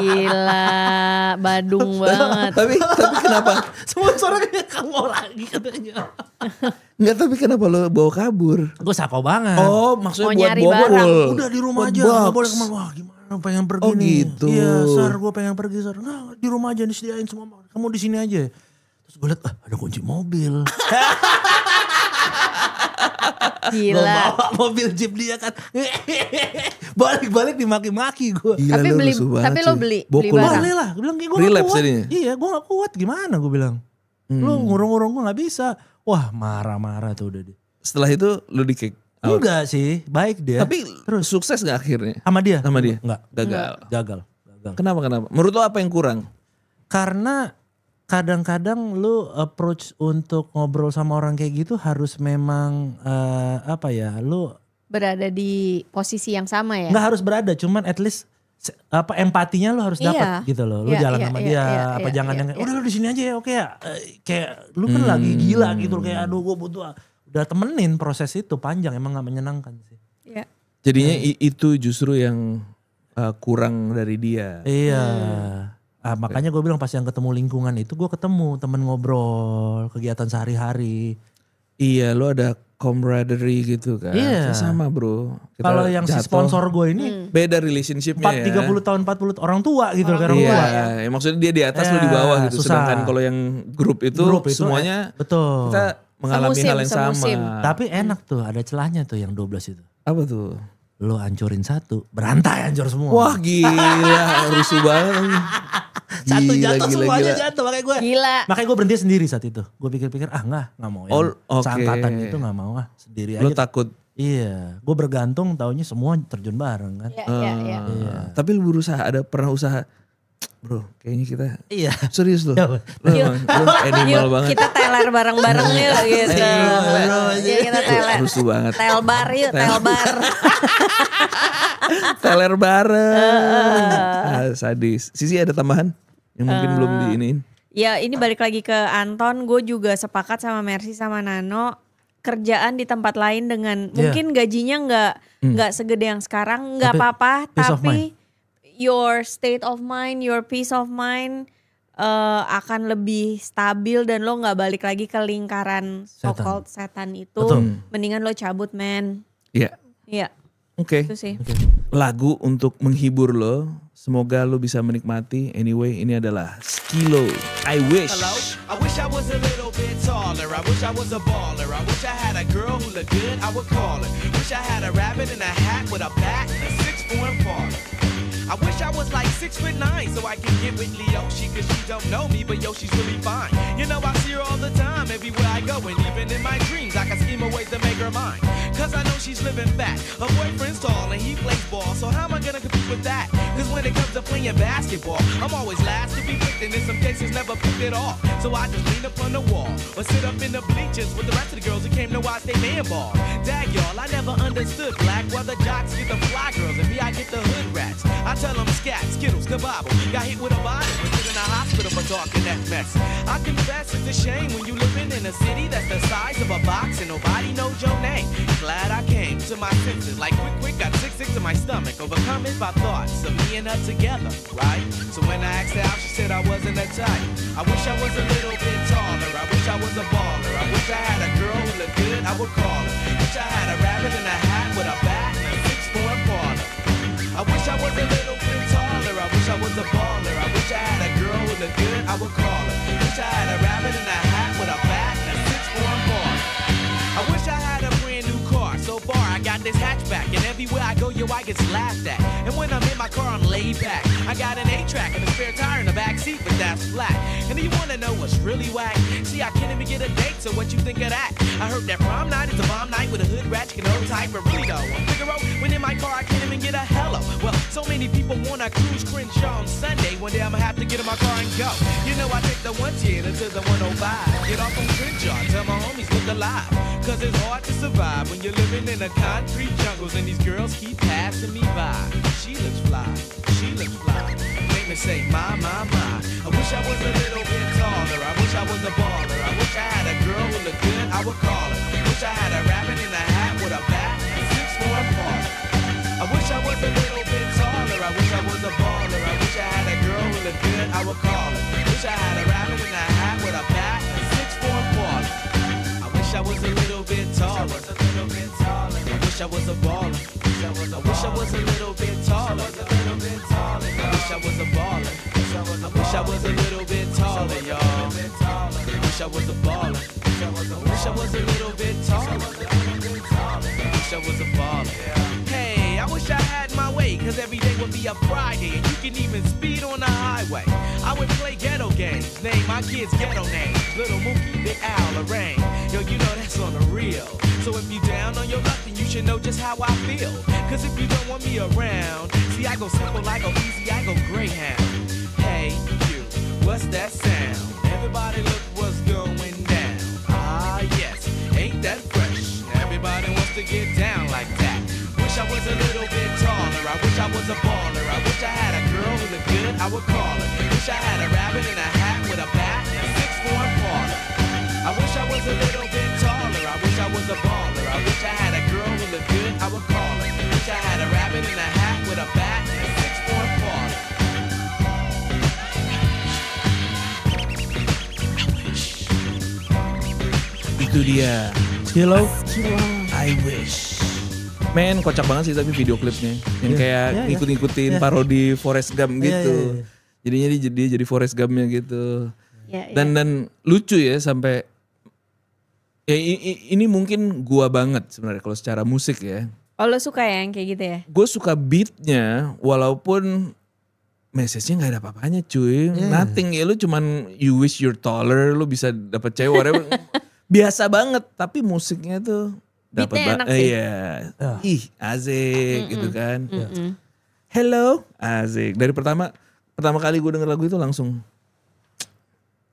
Gila, Badung banget. Tapi kenapa? Sponsornya kayak kamu lagi katanya. Enggak, tapi kenapa lo bawa kabur? Gue sako banget. Oh, maksudnya Mau buat nyari bobol. barang. Udah di rumah Buat aja, box. gak boleh kemana. Wah gimana pengen pergi Oh, nih. gitu. Iya Sar, gue pengen pergi Sar. Nah di rumah aja disediain semua, kamu di sini aja. Terus gue liat, ada kunci mobil. Gue Gila. bawa mobil jeep dia kan. Balik-balik dimaki-maki gue. Gila, Tapi lo beli- rusuh banget tapi lo sih. beli Bokul. barang. Boleh lah, gue bilang gue gak Relapse kuat. jadinya? Iya gue gak kuat, gimana gue bilang. Lu ngurung-ngurung gue gak bisa. Wah marah-marah tuh udah dia. Setelah itu lo di kick out. Enggak sih, baik dia. Tapi terus sukses gak akhirnya? sama dia? Sama dia? Enggak. Gagal. Gagal. Kenapa? Menurut lo apa yang kurang? Karena kadang-kadang lu approach untuk ngobrol sama orang kayak gitu harus memang lu berada di posisi yang sama ya. nggak harus berada, cuman at least empatinya lu harus dapat gitu loh. Lu jalan sama dia, jangan yang udah lu di sini aja ya, oke ya. Kayak lu kan lagi gila gitu, kayak aduh gue butuh. Udah temenin proses itu panjang, emang nggak menyenangkan sih. Iya. Jadinya itu justru yang kurang dari dia. Iya. Makanya gue bilang pas yang ketemu lingkungan itu gue ketemu temen ngobrol, kegiatan sehari-hari. Iya, lo ada camaraderie gitu kan. Iya. Sama bro. Kalau yang si sponsor gue ini beda relationshipnya 30 tahun 40 orang tua gitu orang iya, tua. Ya, maksudnya dia di atas lo di bawah gitu. Susah. Sedangkan kalau yang grup itu semuanya betul. Kita mengalami hal yang semusim. sama. Tapi enak tuh, ada celahnya tuh yang 12 itu. Apa tuh? Lo hancurin satu, berantai hancur semua. Wah gila, rusuh banget. Satu jatuh semuanya jatuh, makanya gue. Gila. Makanya gue berhenti sendiri saat itu. Gue pikir-pikir nggak mau ya. Seangkatan itu nggak mau sendiri aja. Lo takut? Iya, gue bergantung taunya semua terjun bareng kan. Iya. Tapi lu berusaha, pernah usaha, bro kayaknya kita serius loh. Lu animal banget. Kita teler bareng-bareng yuk gitu. Iya kita teler. Rusuh banget. Telbar yuk, telbar. Teler bareng. Sadis. Sisi ada tambahan yang mungkin belum diiniin? Ya ini balik lagi ke Anton, gue juga sepakat sama Mercy sama Nano. Kerjaan di tempat lain dengan mungkin gajinya nggak segede yang sekarang, nggak apa-apa, tapi your state of mind, your peace of mind akan lebih stabil dan lo nggak balik lagi ke lingkaran so-called setan itu. Betul. Mendingan lo cabut men. Iya. Iya. Oke. Itu sih. Lagu untuk menghibur lo. Semoga lo bisa menikmati. Anyway, ini adalah Skilo. I wish. Hello? I wish I was a little bit taller. I wish I was a baller. I wish I had a girl who looked good, I would call her. Wish I had a rabbit in a hat with a bat and a 6'4" parlor. I wish I was like 6'9" so I could get with Leoshi, cause she don't know me, but yo, she's really fine. You know, I see her all the time, everywhere I go, and even in my dreams, I can scheme a ways to make her mine. Cause I know she's living fat. Her boyfriend's tall and he plays ball, so how am I gonna compete with that? Cause when it comes to playing basketball, I'm always last to be picked, and in some cases never picked at all. So I just lean up on the wall, or sit up in the bleachers with the rest of the girls who came to watch they man ball. Dag y'all, I never understood black, why the jocks get the fly girls, and me I get the hood rats. I tell them scat, skittles, kabobble. Got hit with a bottle, and put in a hospital for talking that mess. I confess it's a shame when you living in a city that's the size of a box and nobody knows your name. Glad I came to my senses, like quick, got sick to my stomach, overcome it by thoughts of me and her together, right? So when I asked her out, she said I wasn't a type. I wish I was a little bit taller, I wish I was a baller. I wish I had a girl who looked good, I would call her. Wish I had a rabbit in a hat with a bat and a 6'4" parlor. I wish I was a little bit taller, I wish I was a baller. I wish I had a girl who looked good, I would call her. Wish I had a rabbit in a hat with a bat and a 6'4" parlor. I wish I had a brand new car, so far I got this hatchback, and everywhere I go, yo, I get laughed at. And when I'm in my car, I'm laid back. I got an 8-track and a spare tire in the back seat, but that's flat. And do you wanna know what's really whack? See, I can't even get a date, so what you think of that? I heard that prom night is a bomb night with a hood ratchet and old type, but really though, on Figaro, when in my car, I can't even get a hello. Well, so many people wanna cruise Crenshaw on Sunday. One day I'ma have to get in my car and go. You know, I take the 110 to the 105. Get off on Crenshaw, tell my homies look alive. Cause it's hard to survive when you're living in the concrete jungles and these girls keep passing me by. She looks fly, she looks fly. Make me say, my. I wish I was a little bit taller. I wish I was a baller. I wish I had a girl who looked good, I would call her. Wish I had a rabbit in a hat with a bat and 6'4" parlor. I wish I was a little bit taller. I wish I was a baller. I wish I had a girl who looked good, I would call her. Wish I had a rabbit in a hat with a bat and 6'4" parlor. I wish I was a little bit taller. I wish I was a baller. I wish I was a little bit taller. I wish I was a baller. I wish I was a little bit taller, y'all. I wish I was a baller. I wish I was a little bit taller. I wish I was a baller. Hey, I wish I had my way, cause every day would be a Friday, and you can even speed on the highway. I would play ghetto games, name my kids ghetto names. Little Mookie, Big Al, Lorraine. Yo, you know that's on the real. So if you down on your luck, then you should know just how I feel. Cause if you don't want me around, see I go simple, I go easy, I go Greyhound. Hey, you, what's that sound? Everybody look what's going down. Ah yes, ain't that fresh? Everybody wants to get down like that. Wish I was a little bit taller. I wish I was a baller. I wish I had a girl who looked good, I would call her. Wish I had a rabbit in a hat with a bat and a 6'4" parlor. I wish I was a little bit taller. I wish I was a baller. I wish I had a girl who looked good, I would call her. Wish I had a rabbit in a hat with a bat and a 6'4" parlor. Itu dia. Kilo. I wish. Men, kocak banget sih tapi video klipnya. Yang kayak ngikut-ngikutin parodi Forrest Gump gitu. Jadinya dia jadi Forrest Gump-nya gitu. Dan lucu ya sampai ya ini mungkin gua banget sebenarnya kalau secara musik ya. Oh, lo suka ya yang kayak gitu ya? Gue suka beatnya walaupun message-nya gak ada apa-apanya cuy. Nothing ya, lu cuman you wish you're taller, lu bisa dapet cewek whatever. Biasa banget tapi musiknya tuh dapat enak sih. Iya. Ih, asik gitu kan. Hello, asik. Dari pertama kali gue denger lagu itu langsung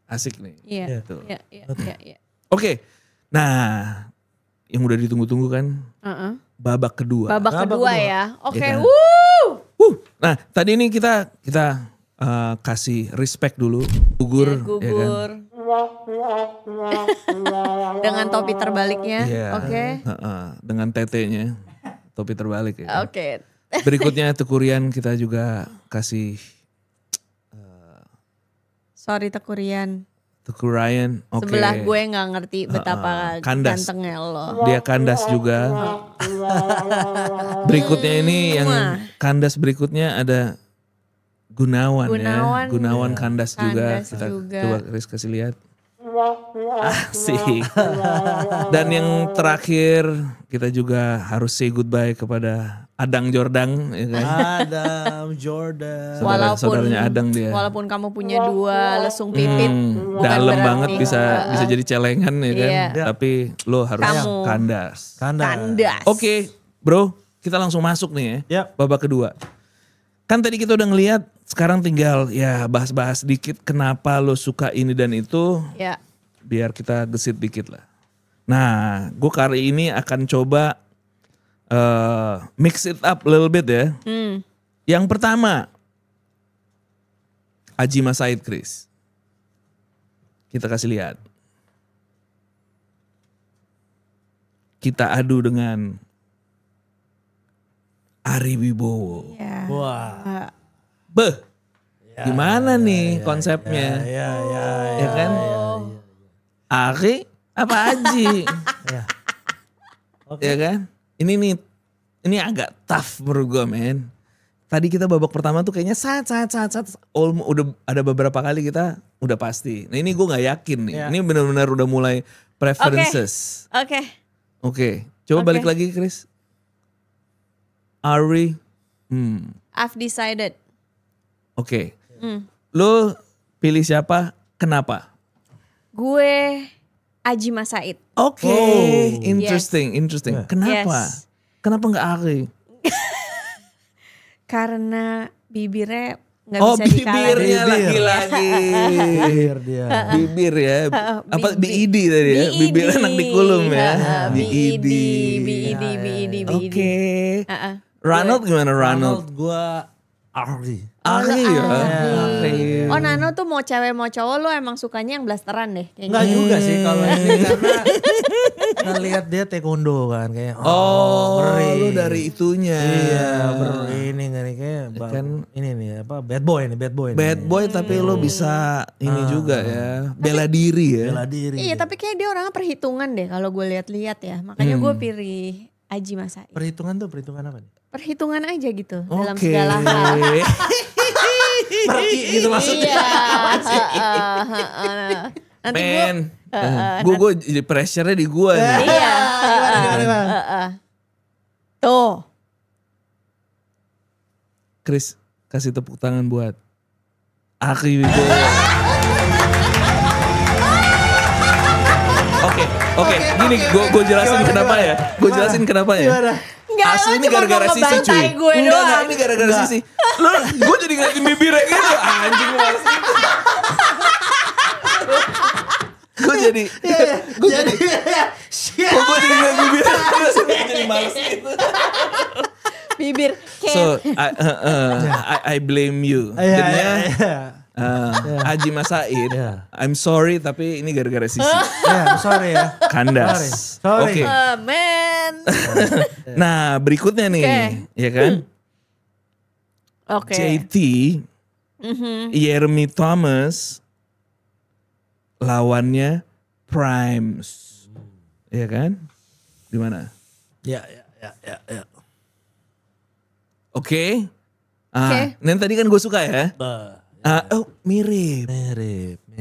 asik nih. Iya. Iya. Oke. Nah, yang udah ditunggu-tunggu kan? Babak kedua. Babak kedua ya. Oke. Ya kan? Nah, tadi ini kita kasih respect dulu. Gugur. Ya kan? Dengan topi terbaliknya. Iya. Oke. Dengan tetenya. Topi terbalik ya. Oke. Berikutnya Tekurian kita juga kasih. Sorry Tekurian. Tekurian. Oke. Sebelah gue gak ngerti betapa kandas. gantengnya lo. Dia kandas juga. Berikutnya ini yang kandas berikutnya ada Gunawan ya. Gunawan kandas juga. Kita coba Chris kasih lihat. Asik. Dan yang terakhir kita juga harus say goodbye kepada Adang Jordang. Ya kan? Adam Jordan. Saudaranya Adang dia. Walaupun kamu punya 2 lesung pipit. Dalam banget bisa jadi celengan ya kan. Iya. Tapi lo harus kandas. Oke bro, kita langsung masuk nih ya. Babak kedua. Kan tadi kita udah ngelihat, sekarang tinggal ya bahas-bahas dikit kenapa lo suka ini dan itu. Ya. Biar kita gesit dikit lah. Nah, gue kali ini akan coba mix it up a little bit ya. Yang pertama, Aji Mas Said, Chris. Kita kasih lihat. Kita adu dengan Ari Wibowo. Ya. Wah. Beh, gimana nih konsepnya? Ya kan? Ari apa Aji? Ya kan? Ini agak tough menurut gue men. Tadi kita babak pertama tuh kayaknya udah ada beberapa kali kita udah pasti. Nah ini gue gak yakin nih. Ini benar-benar udah mulai preferences. Oke. Coba balik lagi Chris. Ari. I've decided. Oke. Lo pilih siapa? Kenapa? Gue Aji Mas Said. Oke. Interesting. Kenapa? Yes. Kenapa gak Ari? Karena bibirnya gak bisa dikalahkan. Bibirnya lagi-lagi. Bibir dia. Bibir ya. Apa BID tadi ya? Bibir anak dikulum ya. BID. Oke. Ronald gimana Ronald? Gua Ari. Ari ya. Oh Nano tuh mau cewek mau cowok lo emang sukanya yang blasteran deh. Enggak juga sih kalau ini karena ngelihat dia taekwondo kan kayak lu dari itunya. Iya, ini kayak kan ini nih apa bad boy nih. Bad boy tapi lo bisa ini juga ya. Bela diri ya. Iya, tapi kayak dia orangnya perhitungan deh kalau gue lihat-lihat ya. Makanya gue pilih Aji Mas Said. Perhitungan apa nih? Perhitungan aja gitu dalam segala hal. Pergi gitu maksudnya. Iya. Nanti gue jadi pressure-nya di gue nih. Iya. Tuh. Chris kasih tepuk tangan buat Ari Wibowo. Oke. Gini gue jelasin kenapa ya. Enggak, asli ini gara-gara Sisi cuy. Enggak, ini gara-gara Sisi. Gue jadi ngeliatin bibirnya gitu. Anjing lu malas itu. jadi gue jadi kok gue jadi gak bibir terus jadi males gitu. Bibir So I blame you. Jadinya Haji Mas Said, I'm sorry tapi ini gara-gara Sisi. Sorry ya. Kandas. Sorry. Oke. men. Nah berikutnya nih, ya kan? Oke. JT, Jeremy Thomas, lawannya Primes, ya kan? Di mana? Ya. Oke. Yang tadi kan gue suka ya. Mirip.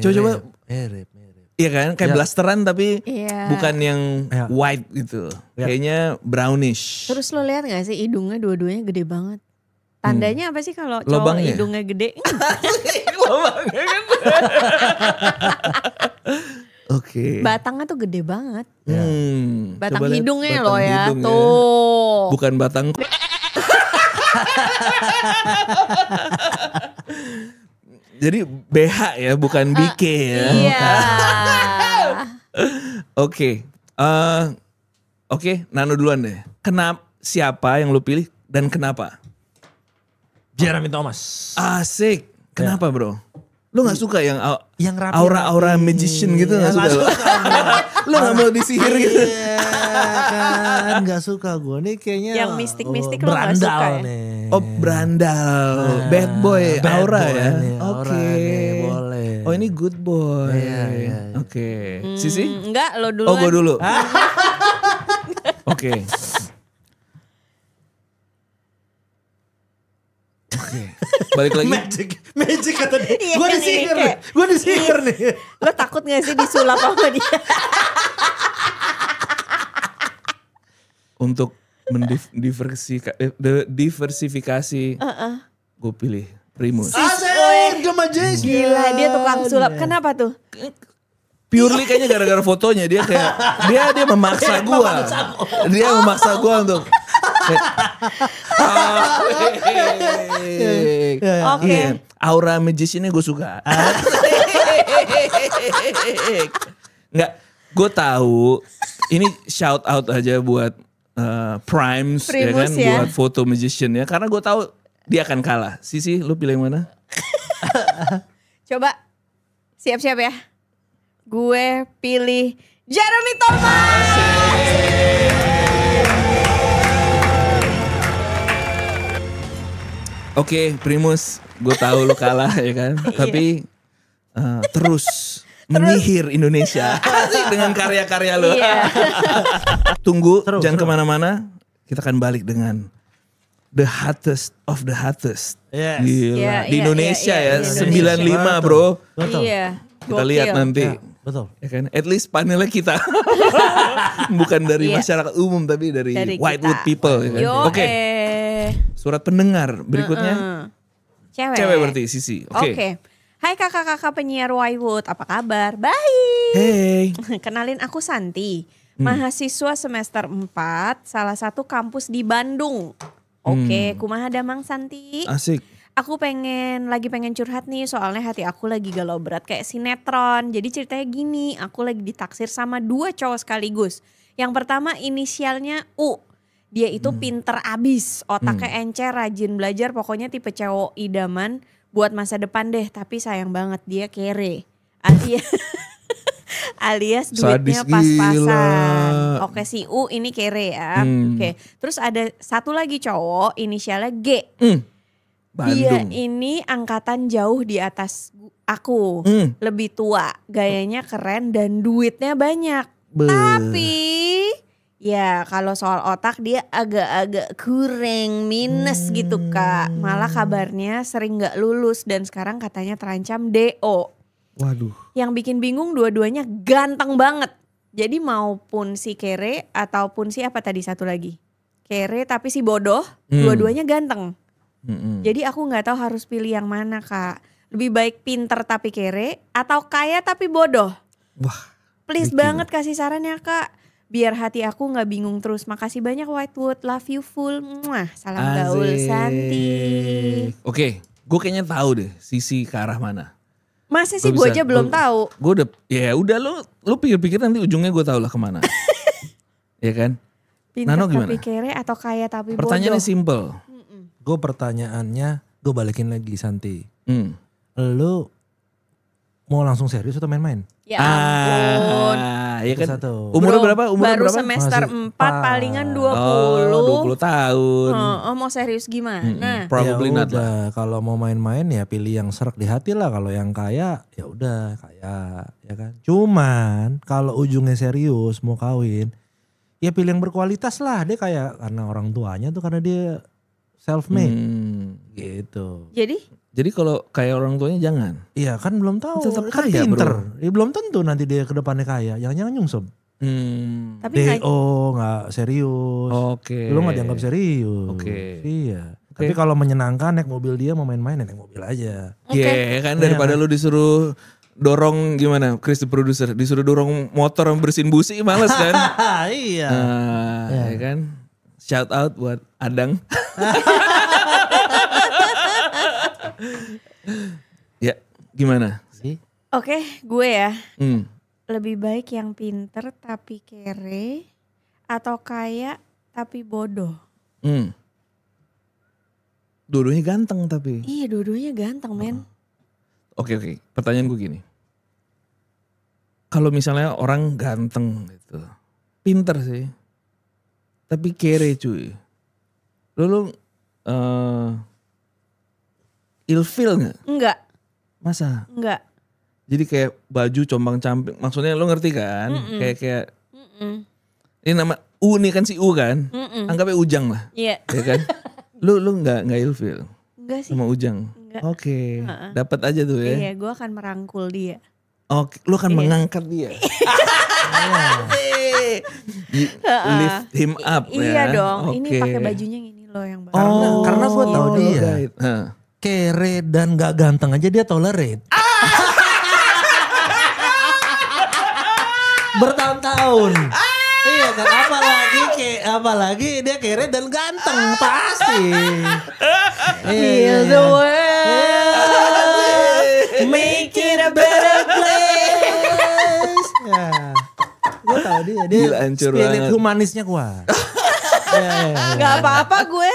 Coba. Mirip. Iya kan, kayak blasteran tapi Iya. bukan yang white gitu. Kayaknya brownish. Terus lo lihat gak sih hidungnya dua-duanya gede banget. Tandanya apa sih kalau cowok Lobangnya? hidungnya gede? Lobangnya kan. Oke. Batangnya tuh gede banget. Batang Coba lihat hidungnya batang loh ya. hidung Tuh. Bukan batang. Jadi BH ya, bukan BK ya. Iya. Oke. Oke, Nano duluan deh. Siapa yang lu pilih dan kenapa? Jeremy Thomas. Asik. Kenapa bro? Lu gak suka yang rapi, aura-aura magician gitu gak suka? Lu gak mau disihir gitu? Kan gak suka gue nih kayaknya. Yang mistik-mistik lo gak suka ya? Nih. Oh berandal, bad boy, aura ya? Oke. Boleh. Oh ini good boy. Iya. Oke. Sisi? Enggak, lo duluan. Oh gue dulu. Oke. Balik lagi. Magic kata dia. Iya, Gue nih, disihir kayak- nih. Gue disihir nih. Lo takut gak sih disulap sama dia? Untuk diversifikasi, gue pilih Primus. Asik, The Magician. Gila, dia tukang sulap. Kenapa tuh? Purely kayaknya gara-gara fotonya dia kayak dia memaksa gua. Dia memaksa gua untuk Oke. Iya, aura magician-nya gue suka. Nggak, gue tahu ini shout out aja buat Primes ya kan, Primus ya. buat foto magician ya, karena gue tahu dia akan kalah. Sisi, lu pilih yang mana? Coba siap-siap ya. Gue pilih Jeremy Thomas. Oke, Primus, gue tahu lu kalah ya kan, tapi terus menyihir Indonesia dengan karya-karya lu. Iya. Tunggu, jangan kemana-mana. Kita akan balik dengan the hottest of the hottest. Yes. Gila. Iya, Di iya, Indonesia iya, ya, iya, 95 bro. Betul. Iya. Kita lihat Gokil. nanti. Ya, betul. Ya kan, at least panelnya kita. Bukan dari Iya. masyarakat umum, tapi dari Whitewood kita. people. Ya kan? Yo, Oke, surat pendengar berikutnya. Cewek berarti, Sisi. Oke. Hai kakak-kakak penyiar Whitewood, apa kabar? Baik. Hey. Kenalin aku Santi, mahasiswa semester 4, salah satu kampus di Bandung. Oke, kumaha damang Santi? Asik. Aku lagi pengen curhat nih, soalnya hati aku lagi galau berat kayak sinetron. Jadi ceritanya gini, aku lagi ditaksir sama 2 cowok sekaligus. Yang pertama inisialnya U. Dia itu pinter abis, otaknya encer, rajin belajar, pokoknya tipe cowok idaman buat masa depan deh. Tapi sayang banget dia kere. Alias duitnya Sadis pas-pasan. gila. Oke, si U ini kere ya. Oke, terus ada satu lagi cowok inisialnya G. Dia Bandung. ini angkatan jauh di atas aku. Lebih tua, gayanya keren dan duitnya banyak. Tapi ya kalau soal otak dia agak-agak kurang minus gitu Kak. Malah kabarnya sering gak lulus dan sekarang katanya terancam DO. Waduh. Yang bikin bingung dua-duanya ganteng banget. Jadi maupun si kere ataupun si apa tadi satu lagi. Kere tapi si bodoh, dua-duanya ganteng. Jadi aku gak tahu harus pilih yang mana Kak. Lebih baik pinter tapi kere atau kaya tapi bodoh. Wah. Please bikin. banget kasih saran ya Kak. Biar hati aku gak bingung terus. Makasih banyak Whitewood, love you full. Muah, salam gaul Asik. Santi. Oke, gue kayaknya tahu deh Sisi ke arah mana. Masa sih Gua gue bisa- aja belum gua- tahu. Gue udah, ya udah lu pikir-pikir nanti ujungnya gue tau lah kemana. Ya kan? Pintar Nano gimana? tapi kere atau kaya tapi Pertanyaannya bodoh? simple. Gue pertanyaannya, gue balikin lagi Santi. Hmm. Lu mau langsung serius atau main-main? Ya ampun. Ya kan? Satu. Umurnya Bro, berapa? Umurnya baru berapa? semester Masih 4 pas. palingan 20. Oh, 20 tahun. Oh, mau serius gimana? Probably ya not lah. udah, kalau mau main-main ya pilih yang serak di hati lah. Kalau yang kaya ya udah kaya, ya kan. Cuman kalau ujungnya serius mau kawin, ya pilih yang berkualitas lah. Dia kayak karena orang tuanya tuh karena dia self made gitu. Jadi kalau Kayak orang tuanya jangan. iya kan belum tahu. Tetap Kan kaya, pinter. Ya, belum tentu nanti dia ke depannya kaya. Jangan-jangan nyungsep. tapi nggak- DO nggak serius. Oke. Lu nggak dianggap serius. Oke. Iya. Tapi kalau menyenangkan naik mobil dia mau main-main ya naik mobil aja. Iya kan daripada lu disuruh dorong gimana Chris the producer disuruh dorong motor yang bersihin busi males kan. Iya. Nah, ya kan. Shout out buat Adang. Ya, gimana? Sih. Oke, gue ya. Hmm. Lebih baik yang pinter tapi kere atau kaya tapi bodoh. Dua-duanya ganteng tapi. Iya, dua-duanya ganteng, men. Oke. Pertanyaan gue gini. Kalau misalnya orang ganteng gitu. Pinter sih. Tapi kere cuy. Lu ilfil gak? Enggak, Masa? enggak. Jadi kayak baju combang-camping. Maksudnya lu ngerti kan? Kayak ini nama U nih kan si U kan? Anggapnya Ujang lah. Iya. Ya kan? Lu nggak ilfil Enggak sih. sama Ujang. Enggak. Oke. Dapat aja tuh ya. Iya, gue akan merangkul dia. Oke, lu akan mengangkat dia. You lift him up ya. Iya dong, ini Oke. pakai bajunya yang ini loh yang baru. Karena gue tahu Oh, dia right. Hah. kere dan gak ganteng aja dia tolerate. Bertahun-tahun. Iya kan, apalagi dia kere dan ganteng pasti. Feel the world, make it a better place. Ya. Gue tahu dia Gila, hancur spirit banget. humanisnya kuat. Ya. Gak apa-apa gue.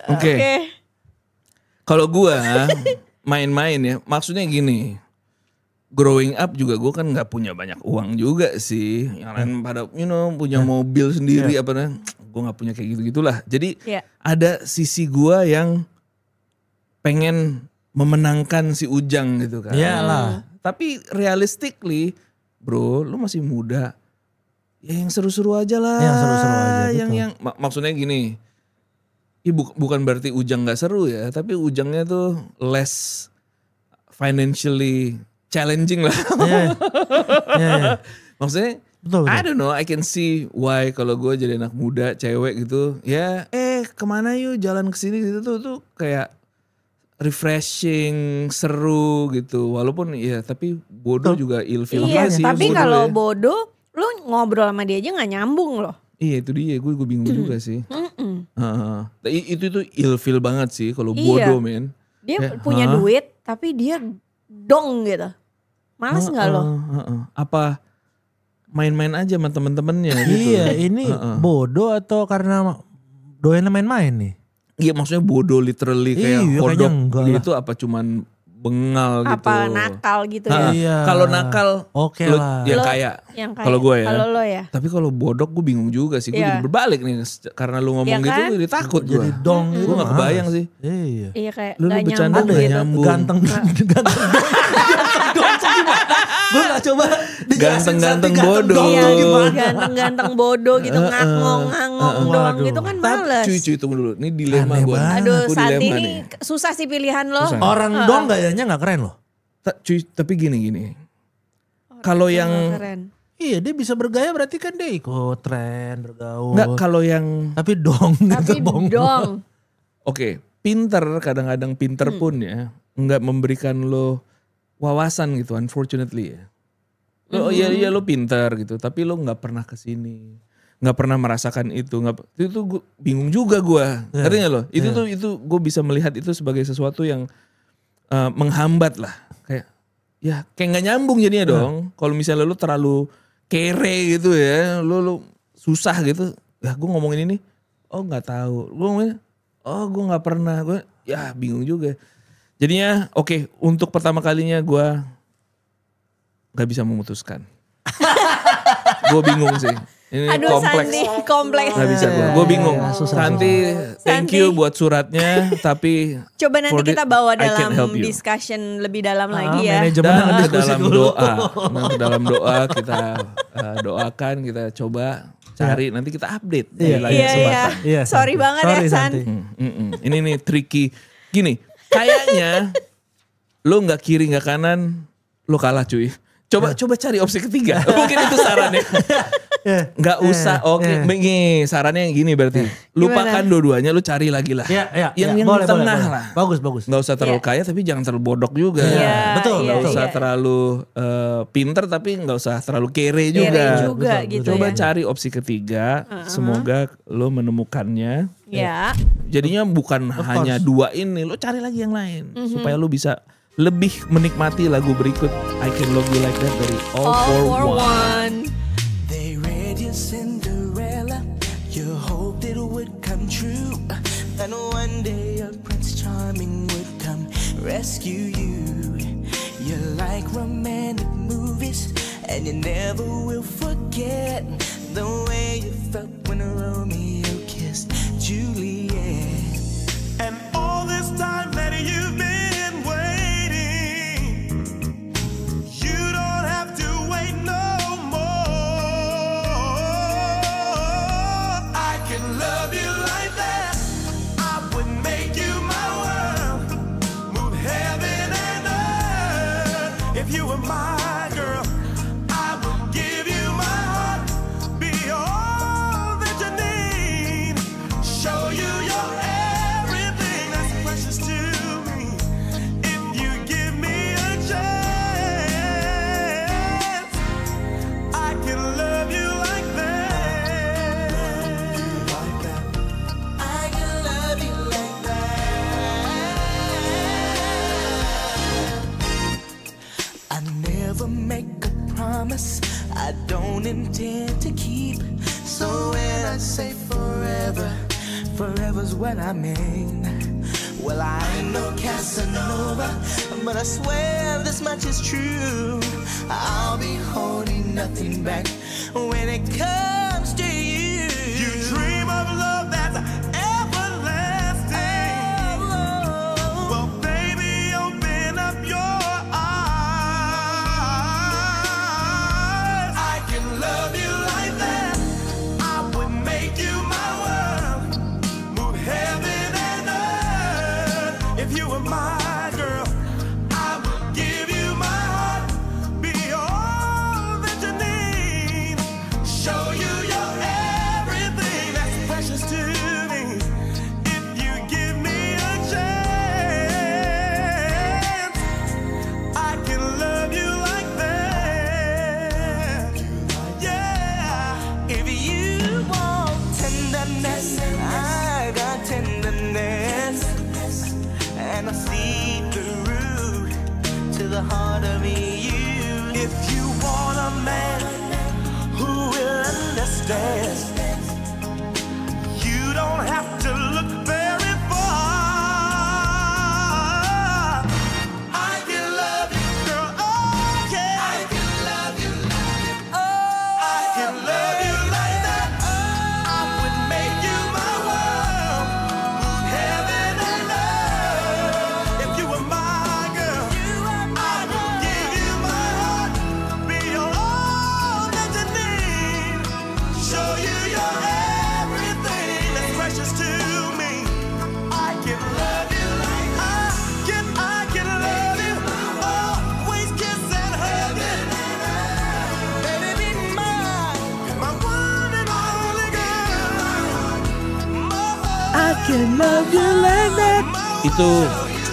Oke. Kalau gua main-main ya, maksudnya gini. Growing up juga gue kan nggak punya banyak uang juga sih. Yang lain pada punya mobil sendiri apa namanya. Gue nggak punya kayak gitu-gitulah. Jadi Iya. ada sisi gua yang pengen memenangkan si Ujang gitu kan. Iyalah. Tapi realistically, bro, lu masih muda. Ya yang seru-seru aja lah. Yang seru-seru aja, betul. Yang maksudnya gini. Bukan berarti Ujang gak seru ya, tapi Ujangnya tuh less financially challenging lah. Iya. Maksudnya, Betul. I don't know, I can see why kalau gue jadi anak muda, cewek gitu, ya kemana yuk jalan kesini gitu tuh kayak refreshing, seru gitu. Walaupun ya tapi bodoh juga ilfil Iya, sih. tapi bodoh kalau ya. bodoh, lu ngobrol sama dia aja gak nyambung loh. Iya itu dia, gue bingung juga sih. Itu ilfil banget sih kalau Iya. bodoh men. Dia Kayak, punya hah? duit, tapi dia dong gitu. Males gak lo? Apa main-main aja sama temen-temennya gitu. Iya, ini bodoh atau karena doyan main-main nih? Iya maksudnya bodoh literally kayak Iya, kayaknya kodok enggak dia lah. itu apa cuman bengal gitu. Apa nakal gitu ya? Iya. Kalau nakal Oke lu lah. yang Lo- kaya. Yang kayak Kalau gue ya. Kalau lo ya. Tapi kalau bodok gue bingung juga sih. Gue Iya. jadi berbalik nih karena lu ngomong Iya gitu kan? gue jadi takut gue. Jadi dong gitu. Gue gak kebayang males. sih. Iya. Iya kayak Lu gak bercanda nyambung nggak gitu. nyambung. Ganteng dong gimana? Gue gak coba dijelasin Ganteng-ganteng Santi bodoh. dong Iya, gimana? ganteng-ganteng bodoh gitu ngangong-ngangong doang Waduh. gitu kan Tapi males. cuy tunggu dulu. Ini dilema Aneh gue. banget. Aduh, Aku Santi dilema ini nih. susah sih pilihan lo. Susah. Orang dong gayanya gak keren loh. Cuy tapi gini. Kalau yang Keren. Iya dia bisa bergaya berarti kan dia ikut tren bergaul. enggak kalau yang Tapi dong Tapi itu bong. dong. oke, pinter kadang-kadang pinter pun ya enggak memberikan lo wawasan gitu unfortunately ya. Lo iya lo pinter gitu, tapi lo nggak pernah kesini, nggak pernah merasakan itu, itu gua, bingung juga gue, ngerti nggak lo? Itu gue bisa melihat itu sebagai sesuatu yang menghambat lah, kayak ya kayak nggak nyambung jadinya dong. Kalau misalnya lu terlalu kere gitu ya, lu susah gitu. Ya gue ngomongin ini, oh nggak tahu. Gue ngomongin, oh gue nggak pernah. Gue ya bingung juga. Jadinya oke, untuk pertama kalinya gue nggak bisa memutuskan. Gue bingung sih. Ini Aduh kompleks. Santi, kompleks. Gak bisa gue bingung. Santi, thank you buat suratnya, tapi coba nanti kita bawa I can't help dalam you. discussion lebih dalam lagi ya. Manajemen Dan diskusi dalam dulu. doa, dalam doa kita doakan, kita coba cari, nanti kita update di lain Iya, kesempatan. Iya, Sorry Santi. banget Sorry, ya San. Santi. Ini nih tricky. Gini, kayaknya lo nggak kiri nggak kanan, lo kalah cuy. Coba cari opsi ketiga. Mungkin itu sarannya. Nggak usah. Oke, nih sarannya gini berarti. Lupakan dua-duanya, lu cari lagi lah. Yang di tengah lah. Bagus. Nggak usah terlalu kaya tapi jangan terlalu bodok juga. Betul. Nggak usah terlalu pinter tapi nggak usah terlalu kere juga. Kere juga gitu Coba ya. cari opsi ketiga. Semoga lo menemukannya. Ya. Jadinya bukan hanya dua ini, lo cari lagi yang lain supaya lo bisa lebih menikmati lagu berikut I Can Love You Like That dari All For One. They read you Cinderella, you hoped it would come true, and one day a Prince Charming would come rescue you. You like romantic movies, and you never will forget the way you felt when Romeo kissed Juliet. And all this time that you've been waiting, you don't have to wait no more. I can love you like that. I would make you my world, move heaven and earth. If you were my girl, I would give you my heart, be all that you need, show you your everything that's precious to me. If you give me a chance, I can love you like that. I can love you like that. I never make a promise I don't intend to keep. So when I say forever, forever's what I mean. Well, I ain't no Casanova, but I swear this much is true. I'll be holding nothing back when it comes to you. You dream of love that's everlasting. Well, baby, open up your eyes. I can love you like that. I would make you my world, move heaven and earth. If you were my girl, I would give you my heart, be all that you need, show you your everything that's precious to me. If you give me a chance, I can love you like that. Yeah. If you want tenderness, I got tenderness, and I see through to the heart of you. If you want a man who will understand, you don't have to look very far. I can love you, girl. Oh, yeah. I can love you. I can love you like that. I would make you my world, move heaven and earth. If you were my girl, I would give you my heart, be all that you need, show you your everything that's precious to me. I can love you like I can love you, always kiss and hug you. Baby, be mine, my one and only girl. I Can Love You Like That. Itu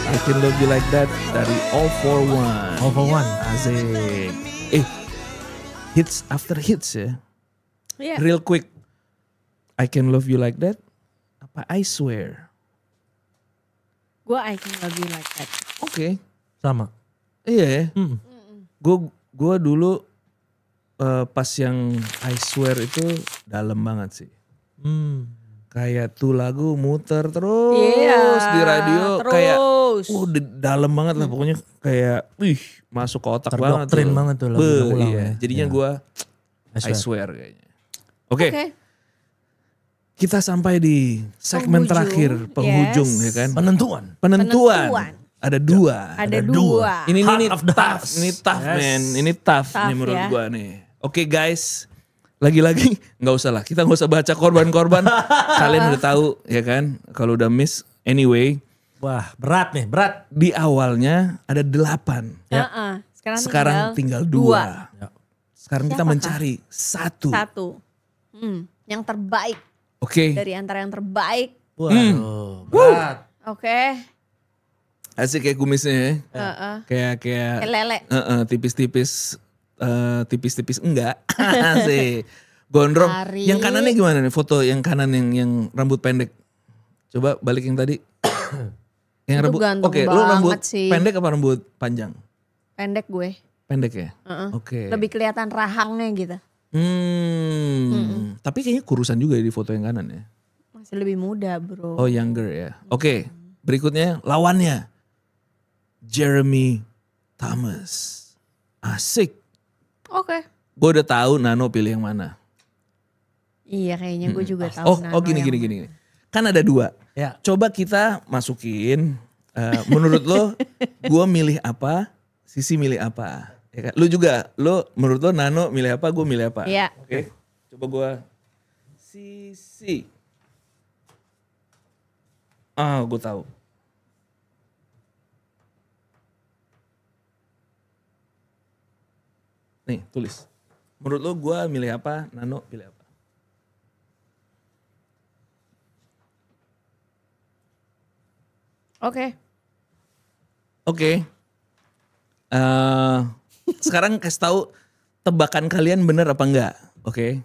I Can Love You Like That dari All For One. All For One. Asik. Hits after hits ya. Iya. Real quick. I Can Love You Like That apa I Swear? Gue I Can Love You Like That. Oke. Sama. Iya ya. Gue dulu pas yang I Swear itu dalam banget sih. Kayak tuh lagu muter terus di radio terus. kayak dalam banget lah pokoknya kayak masuk ke otak banget. Terdoktrin banget tuh lagu ulang iya. ya. Jadinya gue I swear kayaknya. Oke. Kita sampai di segmen terakhir penghujung ya kan. Penentuan. Ada dua. Ini tough. Ini tough man. Ini tough nih menurut gue nih. Oke guys. Lagi-lagi gak usah lah. Kita gak usah baca korban-korban. Kalian udah tahu ya kan. Kalau udah miss. Anyway. Wah berat nih. Berat. Di awalnya ada 8. Ya. Sekarang tinggal 2. Ya. Sekarang kita mencari 1. Yang terbaik. Oke. Dari antara yang terbaik. Waduh. Berat. Oke. Asik kayak kumisnya ya. Kayak lele. Tipis-tipis. Tipis-tipis enggak. Asik. Gondrong. Yang kanannya gimana nih foto yang kanan yang rambut pendek? Coba balik yang tadi. Yang rambut. Oke, lu rambut sih. Pendek apa rambut panjang? Pendek gue. Pendek ya? Oke. Lebih kelihatan rahangnya gitu. Tapi kayaknya kurusan juga ya di foto yang kanan ya. Masih lebih muda bro. Oh younger ya. Oke. Berikutnya lawannya. Jeremy Thomas. Asik. Oke. Gue udah tahu Nano pilih yang mana. Iya kayaknya gue juga tahu Nano. Oh gini. Kan ada 2. Ya. Coba kita masukin. Menurut lo gue milih apa. Sisi milih apa. Ya kan? Lu juga. Menurut lo Nano milih apa. Gue milih apa. Iya. Oke. Coba gue. Sisi. Gue tahu. Nih tulis. Menurut lo gue milih apa, Nano pilih apa? Oke. Sekarang kasih tahu tebakan kalian bener apa enggak. Oke.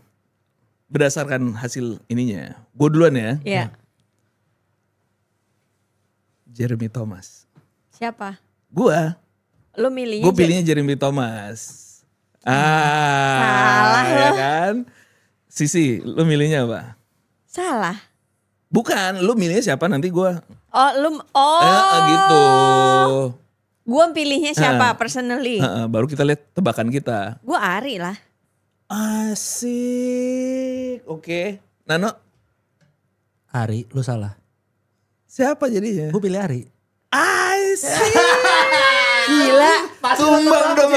Berdasarkan hasil ininya. Gue duluan ya. Iya. Jeremy Thomas. Siapa? Gue. Lo milihnya? Gue pilihnya Jeremy Thomas. Salah ya kan? Sisi, lu milihnya apa? Salah. Bukan, lu milihnya siapa nanti gue. Gitu. Gitu. Gue pilihnya siapa personally? Baru kita lihat tebakan kita. Gue Ari lah. Asik. Oke. Nano? Ari, lu salah. Siapa jadinya? Gue pilih Ari. Asik. Gila. Tumbang dong.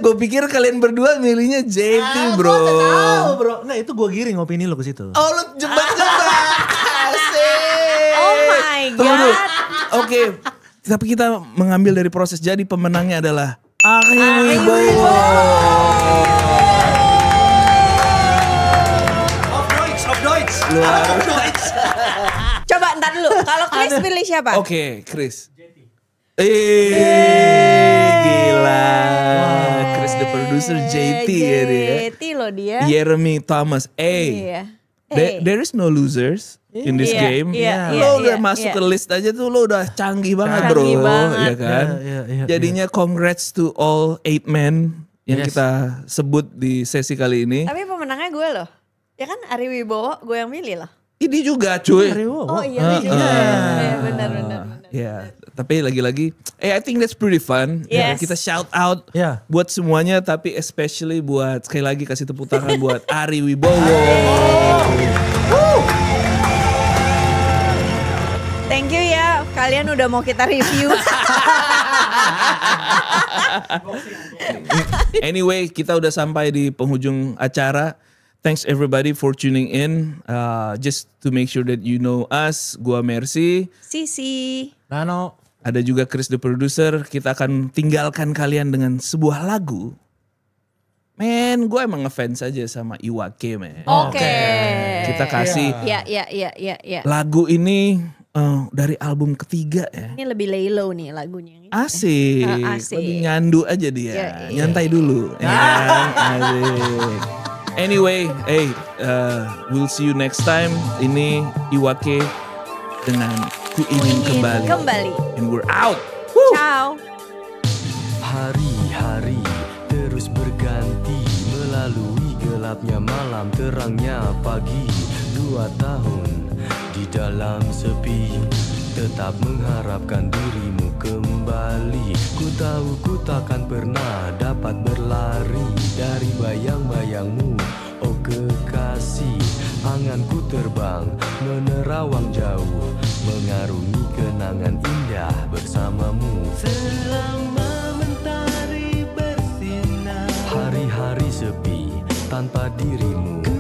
Gue pikir kalian berdua milihnya JT bro. Tahu bro. Nggak itu gue giring opini lo ke situ. Oh lu jebak-jebak. Asik. Oh my god. Oke. Tapi kita mengambil dari proses. Jadi pemenangnya adalah Ari Wibowo. Of Deutsch. Coba ntar dulu. Kalau Chris pilih siapa? Oke, Chris. Gila. Chris the producer JT ya dia. JT loh dia. Jeremy Thomas. There is no losers in this game. Lo udah masuk ke list aja tuh lo udah canggih banget bro. Ya kan? Jadinya congrats to all 8 men yang kita sebut di sesi kali ini. Tapi pemenangnya gue loh. Ya kan Ari Wibowo gue yang milih loh. Ini juga cuy. Oh iya juga. Benar. Ya, tapi lagi-lagi, I think that's pretty fun. Yes. Kita shout out buat semuanya, tapi especially buat sekali lagi kasih tepuk tangan buat Ari Wibowo. Thank you ya, kalian udah mau kita review. Anyway, kita udah sampai di penghujung acara. Thanks everybody for tuning in. Just to make sure that you know us, gua Mercy, Sisi, Nano, ada juga Chris the producer. Kita akan tinggalkan kalian dengan sebuah lagu. Men, gue emang ngefans aja sama Iwake, men. Oke. Kita kasih Ya. lagu ini dari album ketiga ya. Ini lebih lay-low nih lagunya. Asik. Lebih nyandu aja dia. Nyantai dulu. Ya kan? Asik. Anyway, we'll see you next time. Ini Iwake dengan Ku Ingin Kembali. Kembali. And we're out. Ciao. Hari-hari terus berganti, melalui gelapnya malam, terangnya pagi. 2 tahun di dalam sepi, tetap mengharapkan dirimu kembali. Ku tahu ku takkan pernah dapat berlari dari bayang-bayangmu, oh kekasih. Anganku terbang menerawang jauh, mengarungi kenangan indah bersamamu. Selama mentari bersinar, hari-hari sepi tanpa dirimu.